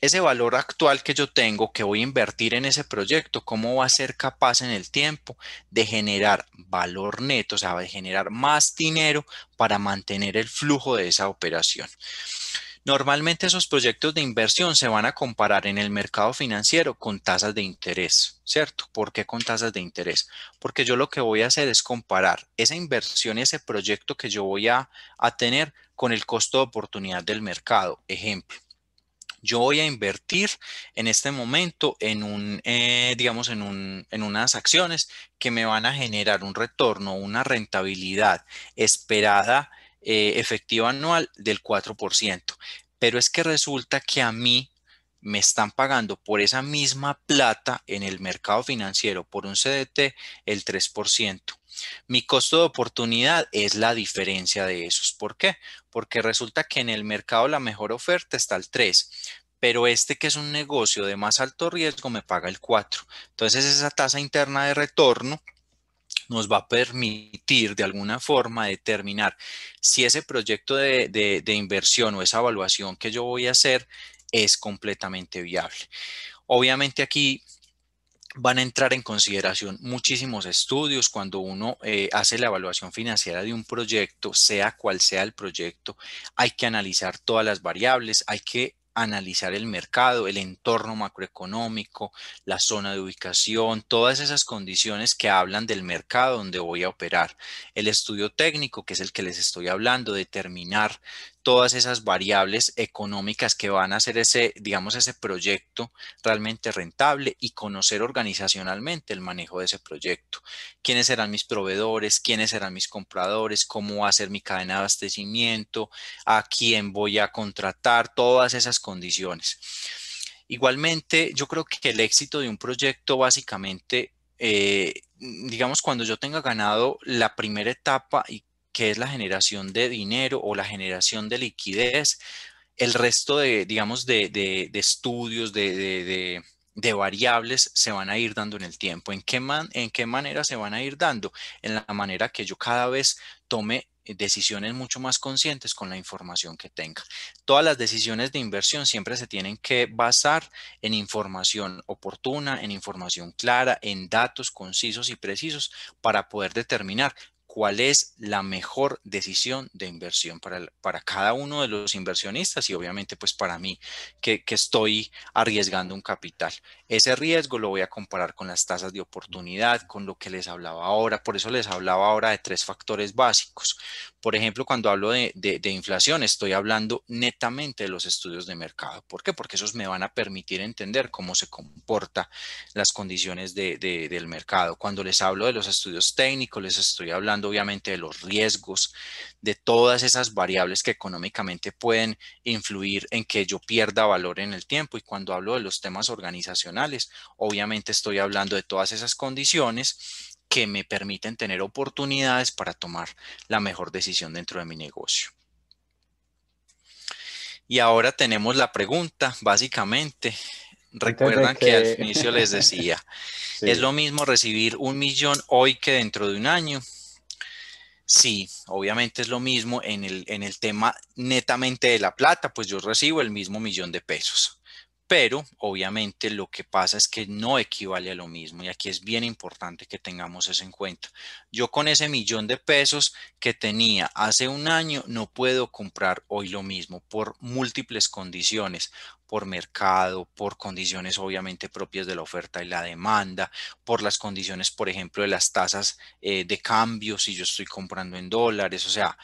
ese valor actual que yo tengo, que voy a invertir en ese proyecto, cómo va a ser capaz en el tiempo de generar valor neto, o sea, de generar más dinero para mantener el flujo de esa operación. Normalmente esos proyectos de inversión se van a comparar en el mercado financiero con tasas de interés, ¿cierto? ¿Por qué con tasas de interés? Porque yo lo que voy a hacer es comparar esa inversión y ese proyecto que yo voy a tener con el costo de oportunidad del mercado. Ejemplo, yo voy a invertir en este momento digamos, en unas acciones que me van a generar un retorno, una rentabilidad esperada efectiva anual del 4%. Pero es que resulta que a mí me están pagando por esa misma plata en el mercado financiero, por un CDT, el 3%. Mi costo de oportunidad es la diferencia de esos. ¿Por qué? Porque resulta que en el mercado la mejor oferta está el 3, pero este que es un negocio de más alto riesgo me paga el 4. Entonces esa tasa interna de retorno nos va a permitir de alguna forma determinar si ese proyecto de inversión o esa evaluación que yo voy a hacer es completamente viable. Obviamente aquí van a entrar en consideración muchísimos estudios cuando uno hace la evaluación financiera de un proyecto, sea cual sea el proyecto, hay que analizar todas las variables, hay que analizar el mercado, el entorno macroeconómico, la zona de ubicación, todas esas condiciones que hablan del mercado donde voy a operar. El estudio técnico, que es el que les estoy hablando, determinar todas esas variables económicas que van a hacer ese, digamos, ese proyecto realmente rentable y conocer organizacionalmente el manejo de ese proyecto. ¿Quiénes serán mis proveedores? ¿Quiénes serán mis compradores? ¿Cómo va a ser mi cadena de abastecimiento? ¿A quién voy a contratar? Todas esas condiciones. Igualmente, yo creo que el éxito de un proyecto básicamente, digamos, cuando yo tenga ganado la primera etapa y que es la generación de dinero o la generación de liquidez, el resto de, digamos, de estudios, de variables se van a ir dando en el tiempo. ¿En qué manera se van a ir dando? En la manera que yo cada vez tome decisiones mucho más conscientes con la información que tenga. Todas las decisiones de inversión siempre se tienen que basar en información oportuna, en información clara, en datos concisos y precisos para poder determinar cuál es la mejor decisión de inversión para cada uno de los inversionistas y obviamente pues para mí que estoy arriesgando un capital. Ese riesgo lo voy a comparar con las tasas de oportunidad, con lo que les hablaba ahora. Por eso les hablaba ahora de tres factores básicos. Por ejemplo, cuando hablo de inflación, estoy hablando netamente de los estudios de mercado. ¿Por qué? Porque esos me van a permitir entender cómo se comporta las condiciones del mercado. Cuando les hablo de los estudios técnicos, les estoy hablando obviamente de los riesgos, de todas esas variables que económicamente pueden influir en que yo pierda valor en el tiempo. Y cuando hablo de los temas organizacionales, obviamente estoy hablando de todas esas condiciones que me permiten tener oportunidades para tomar la mejor decisión dentro de mi negocio. Y ahora tenemos la pregunta, básicamente. Antes de Recuerdan que al que... inicio les decía, ¿es lo Sí, mismo recibir 1 millón hoy que dentro de un año? Sí, obviamente es lo mismo en el tema netamente de la plata, pues yo recibo el mismo 1 millón de pesos. Pero obviamente lo que pasa es que no equivale a lo mismo y aquí es bien importante que tengamos eso en cuenta. Yo con ese 1 millón de pesos que tenía hace un año no puedo comprar hoy lo mismo por múltiples condiciones, por mercado, por condiciones obviamente propias de la oferta y la demanda, por las condiciones, por ejemplo, de las tasas de cambio si yo estoy comprando en dólares, o sea,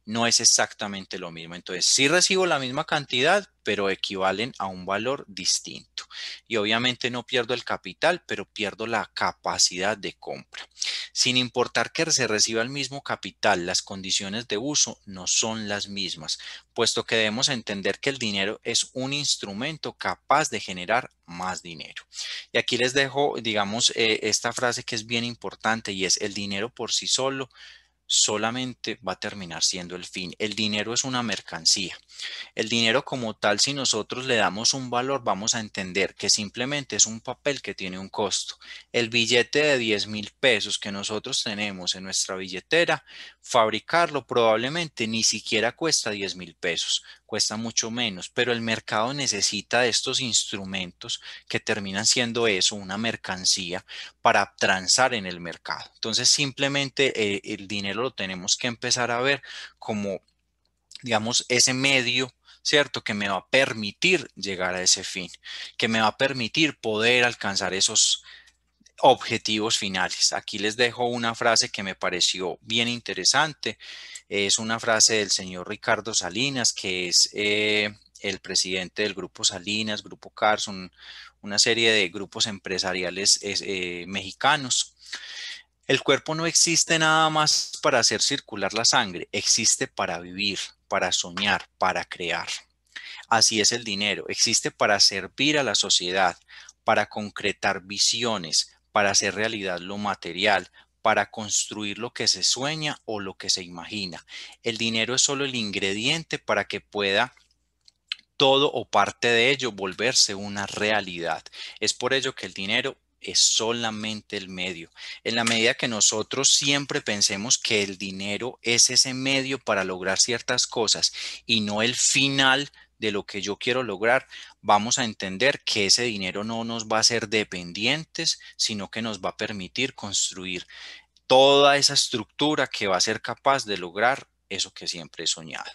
no es exactamente lo mismo. Entonces, sí recibo la misma cantidad, pero equivalen a un valor distinto. Y obviamente no pierdo el capital, pero pierdo la capacidad de compra. Sin importar que se reciba el mismo capital, las condiciones de uso no son las mismas, puesto que debemos entender que el dinero es un instrumento capaz de generar más dinero. Y aquí les dejo, digamos, esta frase que es bien importante y es el dinero por sí solo solamente va a terminar siendo el fin. El dinero es una mercancía. El dinero como tal, si nosotros le damos un valor, vamos a entender que simplemente es un papel que tiene un costo. El billete de 10.000 pesos que nosotros tenemos en nuestra billetera, fabricarlo probablemente ni siquiera cuesta 10.000 pesos, cuesta mucho menos, pero el mercado necesita de estos instrumentos que terminan siendo eso, una mercancía para transar en el mercado. Entonces, simplemente el dinero lo tenemos que empezar a ver como, digamos, ese medio, ¿cierto? Que me va a permitir llegar a ese fin, que me va a permitir poder alcanzar esos objetivos finales. Aquí les dejo una frase que me pareció bien interesante. Es una frase del señor Ricardo Salinas, que es el presidente del Grupo Salinas, Grupo Carson, una serie de grupos empresariales mexicanos. El cuerpo no existe nada más para hacer circular la sangre, existe para vivir, para soñar, para crear. Así es el dinero, existe para servir a la sociedad, para concretar visiones, para hacer realidad lo material, para construir lo que se sueña o lo que se imagina. El dinero es solo el ingrediente para que pueda todo o parte de ello volverse una realidad. Es por ello que el dinero es solamente el medio. En la medida que nosotros siempre pensemos que el dinero es ese medio para lograr ciertas cosas y no el final de lo que yo quiero lograr, vamos a entender que ese dinero no nos va a hacer dependientes, sino que nos va a permitir construir toda esa estructura que va a ser capaz de lograr eso que siempre he soñado.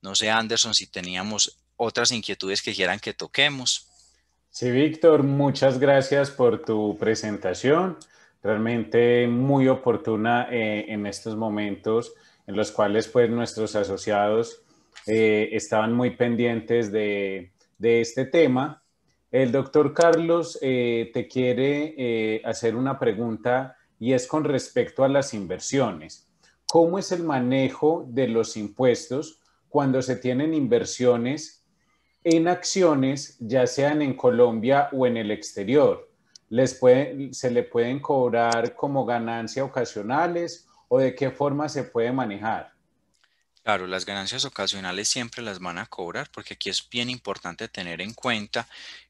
No sé, Anderson, si teníamos otras inquietudes que quieran que toquemos. Sí, Víctor, muchas gracias por tu presentación. Realmente muy oportuna en estos momentos en los cuales pues nuestros asociados estaban muy pendientes de este tema. El doctor Carlos te quiere hacer una pregunta y es con respecto a las inversiones. ¿Cómo es el manejo de los impuestos cuando se tienen inversiones en acciones, ya sean en Colombia o en el exterior? ¿Se le pueden cobrar como ganancia ocasionales o de qué forma se puede manejar? Claro, las ganancias ocasionales siempre las van a cobrar porque aquí es bien importante tener en cuenta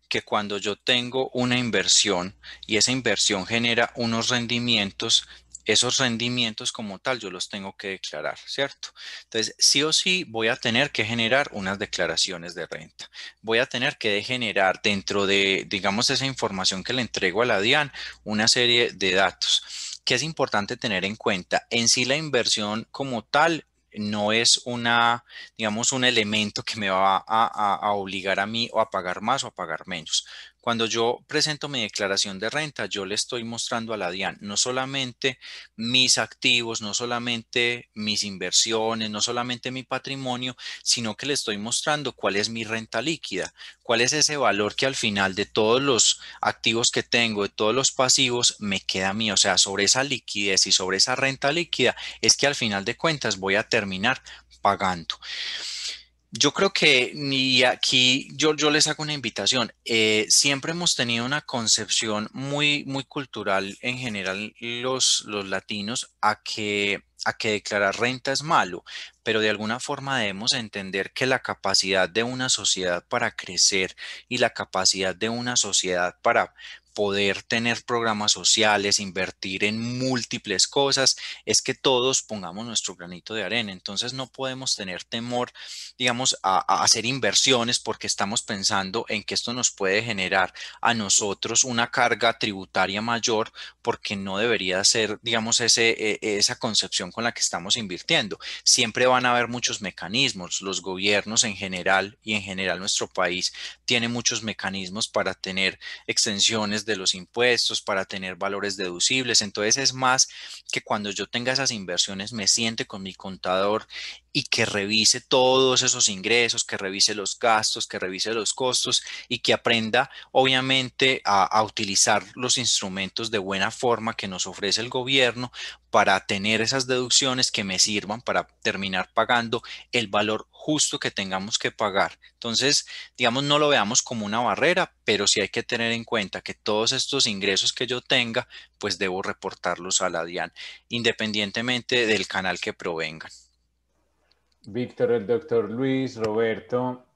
que cuando yo tengo una inversión y esa inversión genera unos rendimientos, esos rendimientos como tal yo los tengo que declarar, ¿cierto? Entonces, sí o sí voy a tener que generar unas declaraciones de renta. Voy a tener que generar dentro de, digamos, esa información que le entrego a la DIAN, una serie de datos que es importante tener en cuenta. En sí la inversión como tal no es una, digamos, un elemento que me va a obligar a mí o a pagar más o a pagar menos. Cuando yo presento mi declaración de renta, yo le estoy mostrando a la DIAN no solamente mis activos, no solamente mis inversiones, no solamente mi patrimonio, sino que le estoy mostrando cuál es mi renta líquida, cuál es ese valor que al final de todos los activos que tengo, de todos los pasivos, me queda a mí. O sea, sobre esa liquidez y sobre esa renta líquida es que al final de cuentas voy a terminar pagando. Yo creo que ni aquí yo les hago una invitación. Siempre hemos tenido una concepción muy cultural en general los latinos a que declarar renta es malo, pero de alguna forma debemos entender que la capacidad de una sociedad para crecer y la capacidad de una sociedad para poder tener programas sociales, invertir en múltiples cosas, es que todos pongamos nuestro granito de arena. Entonces no podemos tener temor, digamos, a hacer inversiones porque estamos pensando en que esto nos puede generar a nosotros una carga tributaria mayor, porque no debería ser, digamos, esa concepción con la que estamos invirtiendo. Siempre van a haber muchos mecanismos. Los gobiernos en general y en general nuestro país tiene muchos mecanismos para tener extensiones de los impuestos, para tener valores deducibles. Entonces es más que cuando yo tenga esas inversiones me siente con mi contador y que revise todos esos ingresos, que revise los gastos, que revise los costos y que aprenda obviamente a utilizar los instrumentos de buena forma que nos ofrece el gobierno para tener esas deducciones que me sirvan para terminar pagando el valor justo que tengamos que pagar. Entonces, digamos, no lo veamos como una barrera, pero sí hay que tener en cuenta que todos estos ingresos que yo tenga, pues debo reportarlos a la DIAN, independientemente del canal que provengan. Víctor, el doctor Luis Roberto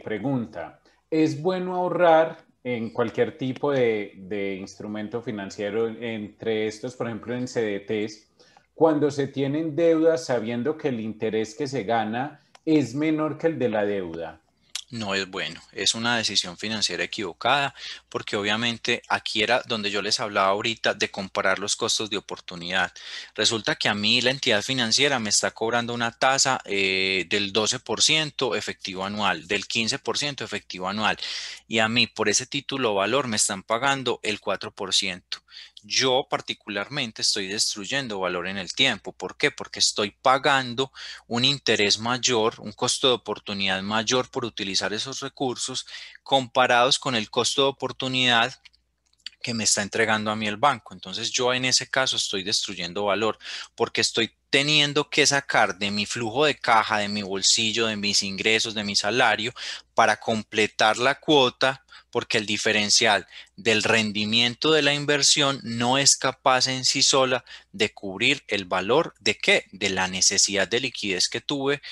pregunta, ¿es bueno ahorrar en cualquier tipo de instrumento financiero, entre estos, por ejemplo, en CDTs, cuando se tienen deudas sabiendo que el interés que se gana es menor que el de la deuda? No es bueno, es una decisión financiera equivocada, porque obviamente aquí era donde yo les hablaba ahorita de comparar los costos de oportunidad. Resulta que a mí la entidad financiera me está cobrando una tasa del 12% efectivo anual, del 15% efectivo anual, y a mí por ese título o valor me están pagando el 4%. Yo particularmente estoy destruyendo valor en el tiempo. ¿Por qué? Porque estoy pagando un interés mayor, un costo de oportunidad mayor por utilizar esos recursos comparados con el costo de oportunidad que me está entregando a mí el banco. Entonces yo en ese caso estoy destruyendo valor porque estoy teniendo que sacar de mi flujo de caja, de mi bolsillo, de mis ingresos, de mi salario para completar la cuota, porque el diferencial del rendimiento de la inversión no es capaz en sí sola de cubrir el valor de qué, de la necesidad de liquidez que tuve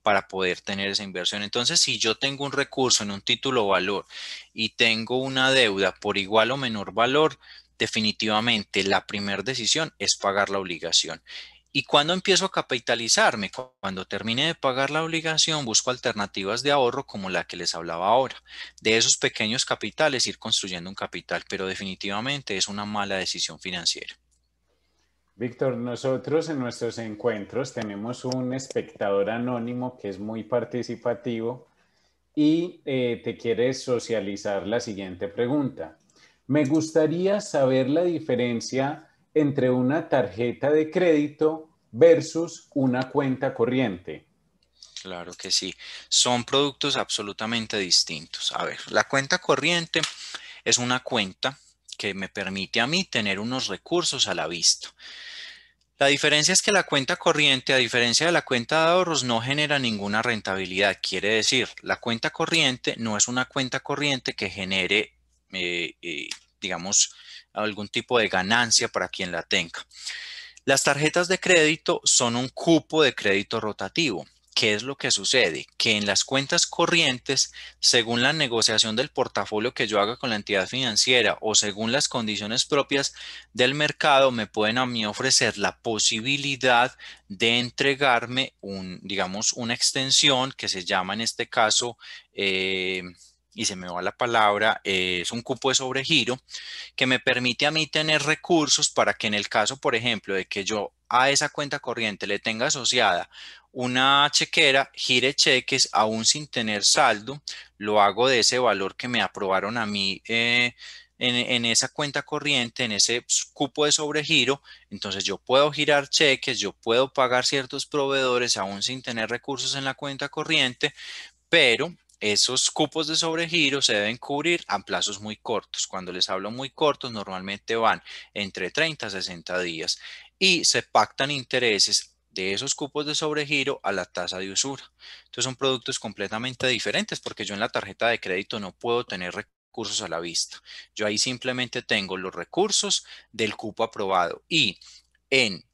para poder tener esa inversión. Entonces, si yo tengo un recurso en un título o valor y tengo una deuda por igual o menor valor, definitivamente la primera decisión es pagar la obligación. ¿Y cuando empiezo a capitalizarme? Cuando termine de pagar la obligación, busco alternativas de ahorro como la que les hablaba ahora. De esos pequeños capitales, ir construyendo un capital, pero definitivamente es una mala decisión financiera. Víctor, nosotros en nuestros encuentros tenemos un espectador anónimo que es muy participativo y te quiere socializar la siguiente pregunta. Me gustaría saber la diferencia entre una tarjeta de crédito versus una cuenta corriente. Claro que sí, son productos absolutamente distintos. A ver, la cuenta corriente es una cuenta que me permite a mí tener unos recursos a la vista. La diferencia es que la cuenta corriente, a diferencia de la cuenta de ahorros, no genera ninguna rentabilidad. Quiere decir, la cuenta corriente no es una cuenta corriente que genere, digamos, algún tipo de ganancia para quien la tenga. Las tarjetas de crédito son un cupo de crédito rotativo. ¿Qué es lo que sucede? Que en las cuentas corrientes, según la negociación del portafolio que yo haga con la entidad financiera o según las condiciones propias del mercado, me pueden a mí ofrecer la posibilidad de entregarme digamos, una extensión que se llama en este caso, y se me va la palabra, es un cupo de sobregiro que me permite a mí tener recursos para que en el caso, por ejemplo, de que yo a esa cuenta corriente le tenga asociada una chequera, gire cheques aún sin tener saldo, lo hago de ese valor que me aprobaron a mí en esa cuenta corriente, en ese cupo de sobregiro. Entonces yo puedo girar cheques, yo puedo pagar ciertos proveedores aún sin tener recursos en la cuenta corriente, pero esos cupos de sobregiro se deben cubrir a plazos muy cortos. Cuando les hablo muy cortos, normalmente van entre 30 a 60 días y se pactan intereses de esos cupos de sobregiro a la tasa de usura. Entonces son productos completamente diferentes porque yo en la tarjeta de crédito no puedo tener recursos a la vista. Yo ahí simplemente tengo los recursos del cupo aprobado y en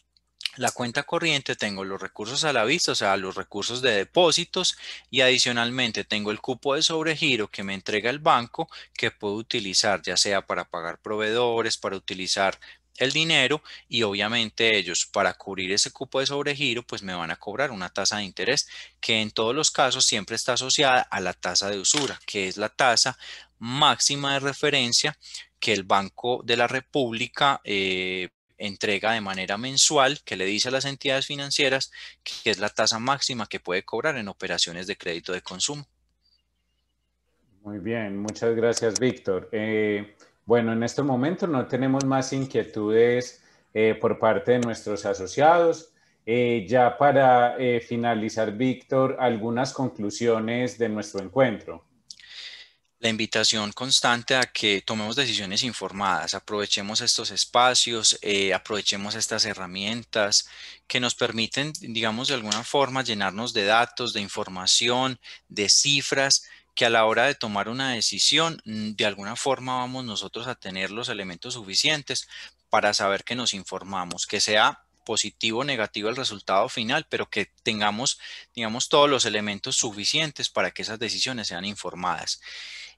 la cuenta corriente tengo los recursos a la vista, o sea, los recursos de depósitos y adicionalmente tengo el cupo de sobregiro que me entrega el banco que puedo utilizar ya sea para pagar proveedores, para utilizar el dinero y obviamente ellos para cubrir ese cupo de sobregiro pues me van a cobrar una tasa de interés que en todos los casos siempre está asociada a la tasa de usura, que es la tasa máxima de referencia que el Banco de la República entrega de manera mensual, que le dice a las entidades financieras que es la tasa máxima que puede cobrar en operaciones de crédito de consumo. Muy bien, muchas gracias, Víctor. Bueno, en este momento no tenemos más inquietudes por parte de nuestros asociados. Ya para finalizar, Víctor, algunas conclusiones de nuestro encuentro. La invitación constante a que tomemos decisiones informadas, aprovechemos estos espacios, aprovechemos estas herramientas que nos permiten, digamos, de alguna forma llenarnos de datos, de información, de cifras, que a la hora de tomar una decisión, de alguna forma vamos nosotros a tener los elementos suficientes para saber que nos informamos, que sea positivo o negativo el resultado final, pero que tengamos, digamos, todos los elementos suficientes para que esas decisiones sean informadas.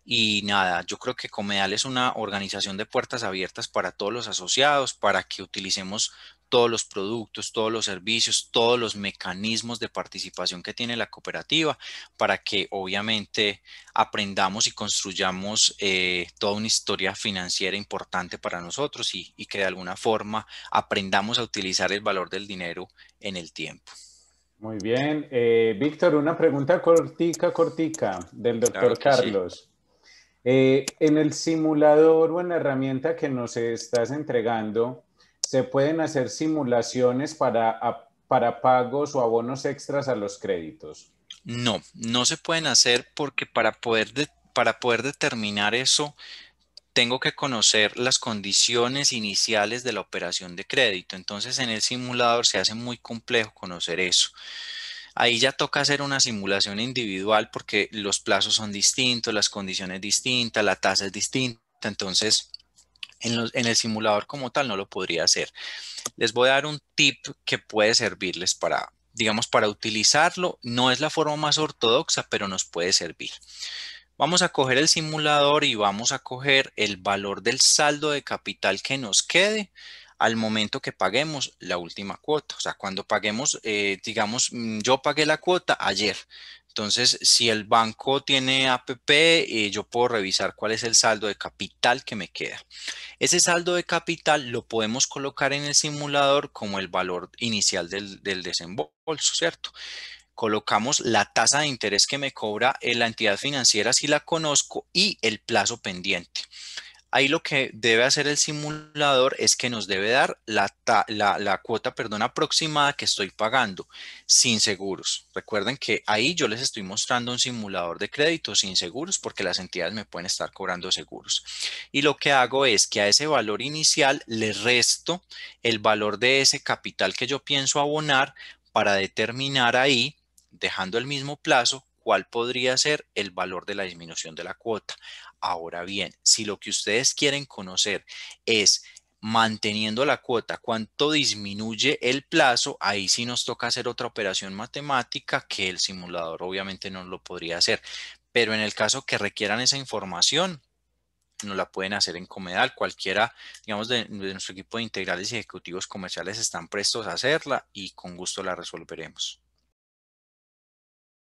Y nada, yo creo que Comedal es una organización de puertas abiertas para todos los asociados, para que utilicemos todos los productos, todos los servicios, todos los mecanismos de participación que tiene la cooperativa, para que obviamente aprendamos y construyamos toda una historia financiera importante para nosotros y que de alguna forma aprendamos a utilizar el valor del dinero en el tiempo. Muy bien. Víctor, una pregunta cortica del Claro doctor que sí. Carlos. En el simulador o en la herramienta que nos estás entregando, ¿se pueden hacer simulaciones para pagos o abonos extras a los créditos? No, no se pueden hacer porque para poder determinar eso, tengo que conocer las condiciones iniciales de la operación de crédito. Entonces, en el simulador se hace muy complejo conocer eso. Ahí ya toca hacer una simulación individual porque los plazos son distintos, las condiciones distintas, la tasa es distinta. Entonces, en el simulador como tal no lo podría hacer. Les voy a dar un tip que puede servirles para, digamos, para utilizarlo. No es la forma más ortodoxa, pero nos puede servir. Vamos a coger el simulador y vamos a coger el valor del saldo de capital que nos quede al momento que paguemos la última cuota. O sea, cuando paguemos, digamos, yo pagué la cuota ayer. Entonces, si el banco tiene APP, yo puedo revisar cuál es el saldo de capital que me queda. Ese saldo de capital lo podemos colocar en el simulador como el valor inicial del desembolso, ¿cierto? Colocamos la tasa de interés que me cobra la entidad financiera si la conozco y el plazo pendiente. Ahí lo que debe hacer el simulador es que nos debe dar la cuota, perdón, aproximada que estoy pagando sin seguros. Recuerden que ahí yo les estoy mostrando un simulador de crédito sin seguros porque las entidades me pueden estar cobrando seguros. Y lo que hago es que a ese valor inicial le resto el valor de ese capital que yo pienso abonar para determinar ahí, dejando el mismo plazo, cuál podría ser el valor de la disminución de la cuota. Ahora bien, si lo que ustedes quieren conocer es manteniendo la cuota, cuánto disminuye el plazo, ahí sí nos toca hacer otra operación matemática que el simulador obviamente no lo podría hacer. Pero en el caso que requieran esa información, nos la pueden hacer en Comedal. Cualquiera, digamos, de nuestro equipo de integrales y ejecutivos comerciales están prestos a hacerla y con gusto la resolveremos.